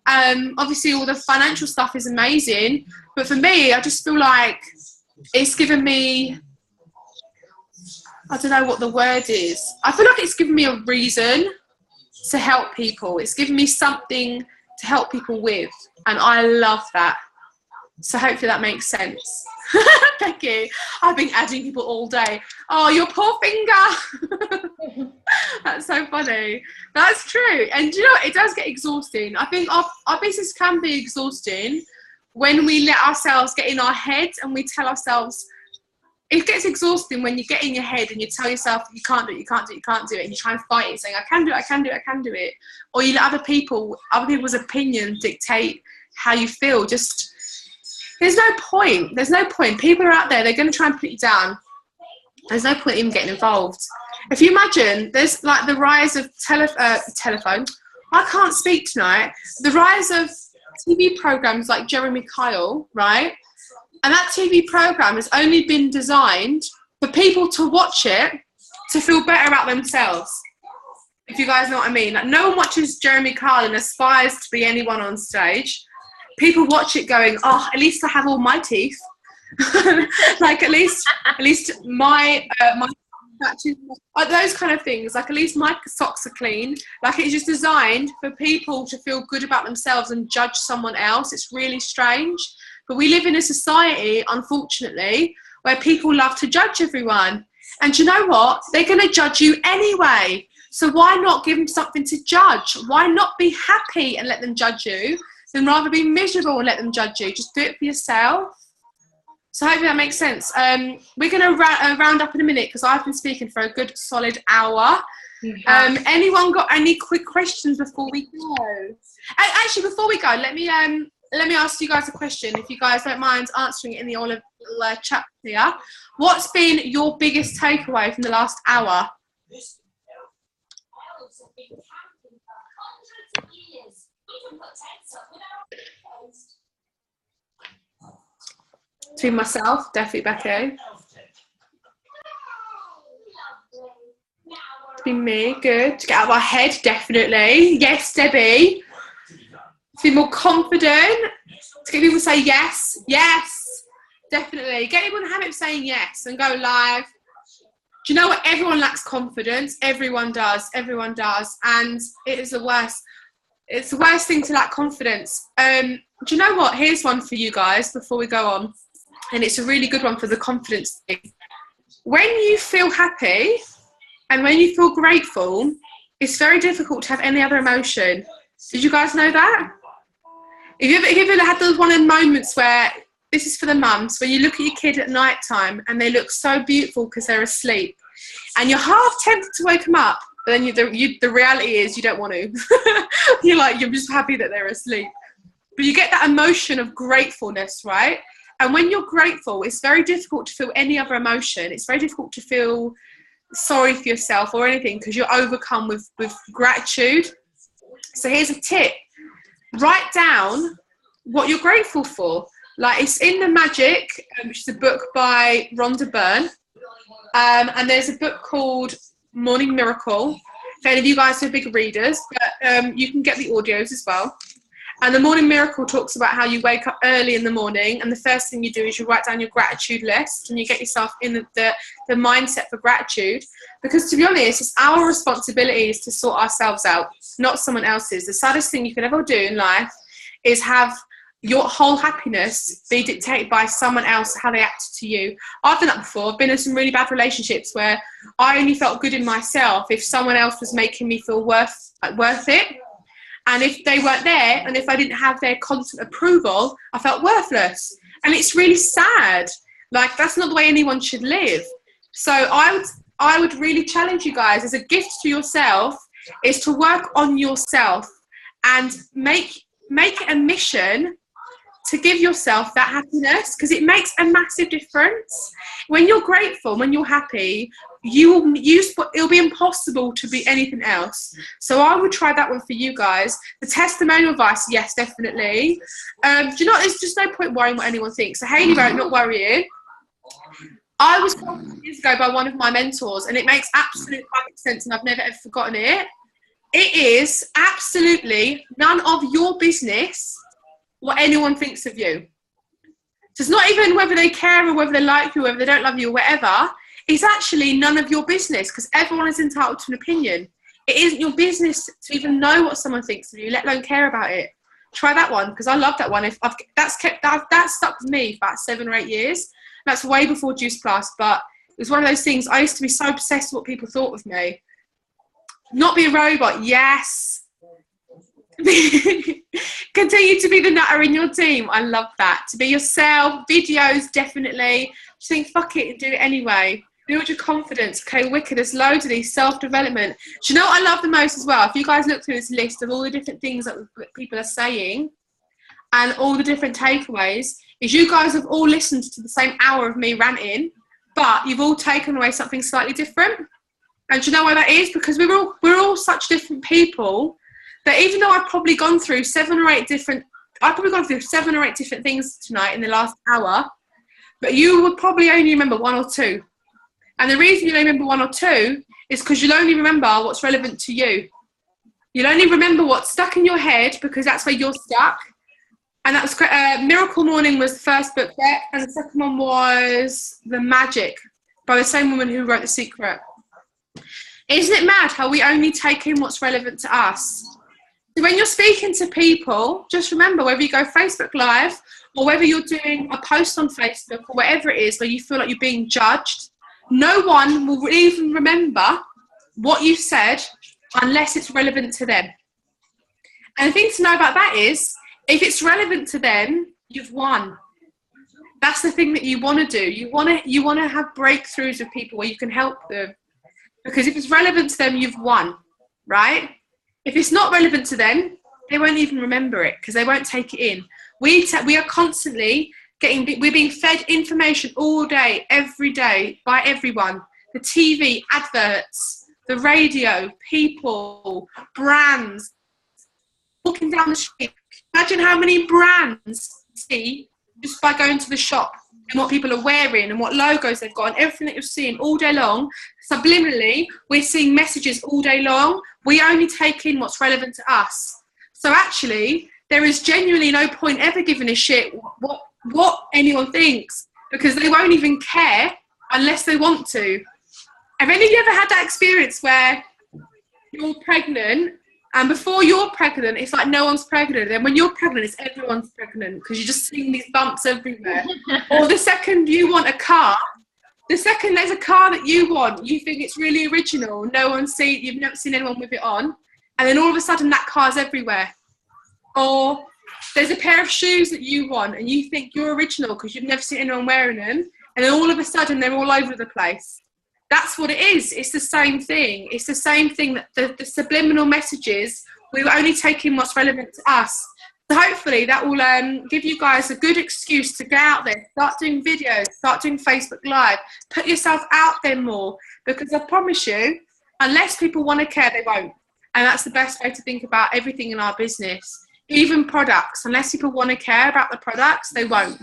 Obviously, all the financial stuff is amazing. But for me, I just feel like it's given me, I don't know what the word is. I feel like it's given me a reason to help people. It's given me something to help people with. And I love that. So hopefully that makes sense. Becky, I've been adding people all day. Oh, your poor finger. That's so funny. That's true. And you know, it does get exhausting. I think our business can be exhausting when we let ourselves get in our head and we tell ourselves, it gets exhausting when you get in your head and you tell yourself you can't do it, you can't do it, you can't do it, and you try and fight it, saying I can do it, I can do it, I can do it. Or you let other people's opinion dictate how you feel. Just, there's no point. There's no point. People are out there, they're going to try and put you down. There's no point even getting involved. If you imagine, there's like the rise of telephone. I can't speak tonight. The rise of TV programs like Jeremy Kyle, right? And that TV program has only been designed for people to watch it to feel better about themselves. If you guys know what I mean. Like, no one watches Jeremy Kyle and aspires to be anyone on stage. People watch it going, oh, at least I have all my teeth. Like, at least my those kind of things. Like, at least my socks are clean. Like, it's just designed for people to feel good about themselves and judge someone else. It's really strange. But we live in a society, unfortunately, where people love to judge everyone. And you know what? They're going to judge you anyway. So why not give them something to judge? Why not be happy and let them judge you, than rather be miserable and let them judge you? Just do it for yourself. So hopefully that makes sense. We're going to round up in a minute because I've been speaking for a good solid hour. Anyone got any quick questions before we go? Actually, before we go, let me ask you guys a question, if you guys don't mind answering it in the olive chat here. What's been your biggest takeaway from the last hour? To myself, definitely Becky. To be me, good. To get out of my head, definitely. Yes, Debbie. To be more confident. to get people to say yes, yes, definitely. Get people in the habit of saying yes and go live. Do you know what? Everyone lacks confidence. Everyone does. Everyone does. And it is the worst. It's the worst thing to lack confidence. Do you know what? Here's one for you guys before we go on. And it's a really good one for the confidence thing. When you feel happy and when you feel grateful, it's very difficult to have any other emotion. Did you guys know that? If you've ever had those one of the moments where, this is for the mums, when you look at your kid at night time and they look so beautiful because they're asleep and you're half tempted to wake them up, but then the reality is you don't want to. You're just happy that they're asleep. But you get that emotion of gratefulness, right? And when you're grateful, it's very difficult to feel any other emotion. It's very difficult to feel sorry for yourself or anything because you're overcome with gratitude. So here's a tip. Write down what you're grateful for. Like, it's in The Magic, which is a book by Rhonda Byrne. And there's a book called Morning Miracle. If any of you guys are big readers, but you can get the audios as well. And the Morning Miracle talks about how you wake up early in the morning and the first thing you do is you write down your gratitude list and you get yourself in the mindset for gratitude. Because to be honest, it's our responsibility to sort ourselves out, not someone else's. The saddest thing you could ever do in life is have your whole happiness be dictated by someone else, how they acted to you. I've done that before. I've been in some really bad relationships where I only felt good in myself if someone else was making me feel worth it. And if they weren't there, and if I didn't have their constant approval, I felt worthless. And it's really sad. Like, that's not the way anyone should live. So I would really challenge you guys, as a gift to yourself, is to work on yourself and make it a mission to give yourself that happiness, because it makes a massive difference. When you're grateful, when you're happy, it'll be impossible to be anything else. So I would try that one for you guys. The testimonial advice, yes, definitely. Do you know, there's just no point worrying what anyone thinks. So Hayley wrote, not worrying. I was told years ago by one of my mentors, and it makes absolute perfect sense, and I've never ever forgotten it. It is absolutely none of your business what anyone thinks of you. So it's not even whether they care or whether they like you, or whether they don't love you or whatever. It's actually none of your business, because everyone is entitled to an opinion. It isn't your business to even know what someone thinks of you, let alone care about it. Try that one, because I love that one. That's stuck with me for about 7 or 8 years. That's way before Juice Plus, but it was one of those things. I used to be so obsessed with what people thought of me. Not be a robot, yes. Continue to be the nutter in your team. I love that. To be yourself. Videos, definitely. Just think, fuck it, and do it anyway. Build your confidence. Okay, wicked. There's loads of these self-development. Do you know what I love the most as well? If you guys look through this list of all the different things that people are saying and all the different takeaways, is you guys have all listened to the same hour of me ranting, but you've all taken away something slightly different. And do you know why that is? Because we're all such different people that even though I've probably gone through 7 or 8 different things tonight in the last hour, but you would probably only remember 1 or 2. And the reason you only remember 1 or 2 is because you'll only remember what's relevant to you. You'll only remember what's stuck in your head, because that's where you're stuck. And that was Miracle Morning was the first book there, and the second one was The Magic by the same woman who wrote The Secret. Isn't it mad how we only take in what's relevant to us? So when you're speaking to people, just remember, whether you go Facebook Live or whether you're doing a post on Facebook or whatever it is where you feel like you're being judged, no one will even remember what you said unless it's relevant to them. And the thing to know about that is, if it's relevant to them, you've won. That's the thing that you want to do. You want to have breakthroughs with people where you can help them. Because if it's relevant to them, you've won, right? If it's not relevant to them, they won't even remember it because they won't take it in. We are constantly we're being fed information all day, every day, by everyone. The TV, adverts, the radio, people, brands, walking down the street. Imagine how many brands you see just by going to the shop, and what people are wearing and what logos they've got and everything that you're seeing all day long. Subliminally, we're seeing messages all day long. We only take in what's relevant to us. So actually, there is genuinely no point ever giving a shit what anyone thinks, because they won't even care unless they want to. Have any of you ever had that experience where you're pregnant, and before you're pregnant, it's like no one's pregnant, and when you're pregnant, it's everyone's pregnant, because you're just seeing these bumps everywhere? Or the second you want a car, the second there's a car that you want, you think it's really original, you've never seen anyone with it on, and then all of a sudden that car's everywhere. Or there's a pair of shoes that you want, and you think you're original because you've never seen anyone wearing them, and then all of a sudden they're all over the place. That's what it is. It's the same thing. It's the same thing, that the subliminal messages, we were only taking what's relevant to us. So hopefully that will give you guys a good excuse to get out there, start doing videos, start doing Facebook Live, put yourself out there more, because I promise you, unless people want to care, they won't. And that's the best way to think about everything in our business. Even products, unless people want to care about the products, they won't.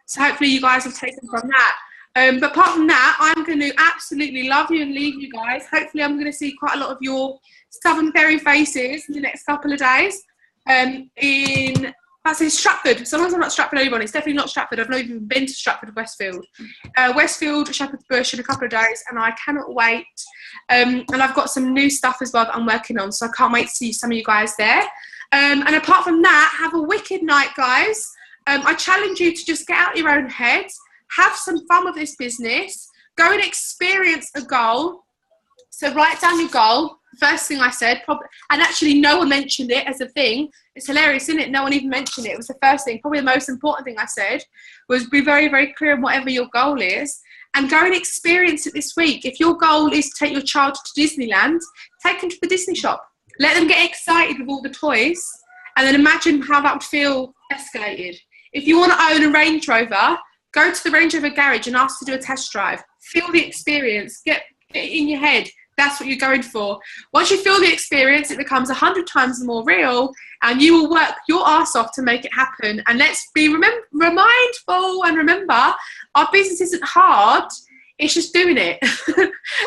So hopefully you guys have taken from that. But apart from that, I'm going to absolutely love you and leave you guys. Hopefully I'm going to see quite a lot of your Southern Fairy faces in the next couple of days. That's in Stratford. Sometimes I'm not Stratford anyone. It's definitely not Stratford. I've not even been to Stratford, Westfield. Westfield, Shepherd's Bush in a couple of days, and I cannot wait. And I've got some new stuff as well that I'm working on, so I can't wait to see some of you guys there. And apart from that, have a wicked night, guys. I challenge you to just get out your own head, have some fun with this business, go and experience a goal. So write down your goal. First thing I said, and actually no one mentioned it as a thing. It's hilarious, isn't it? No one even mentioned it. It was the first thing, probably the most important thing I said, was be very, very clear on whatever your goal is, and go and experience it this week. If your goal is to take your child to Disneyland, take them to the Disney shop. Let them get excited with all the toys, and then imagine how that would feel escalated. If you want to own a Range Rover, go to the Range Rover garage and ask to do a test drive. Feel the experience. Get it in your head. That's what you're going for. Once you feel the experience, it becomes 100 times more real, and you will work your arse off to make it happen. And let's be mindful and remember, our business isn't hard. It's just doing it.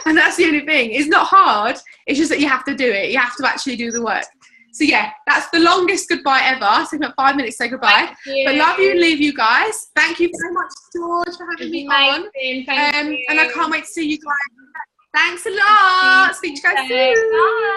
And that's the only thing. It's not hard. It's just that you have to do it. You have to actually do the work. So yeah, that's the longest goodbye ever. So about 5 minutes to say goodbye. But love you and leave you guys. Thank you very much, George, for having me on. Thank you. And I can't wait to see you guys. Thanks a lot. Speak to you guys soon. Bye.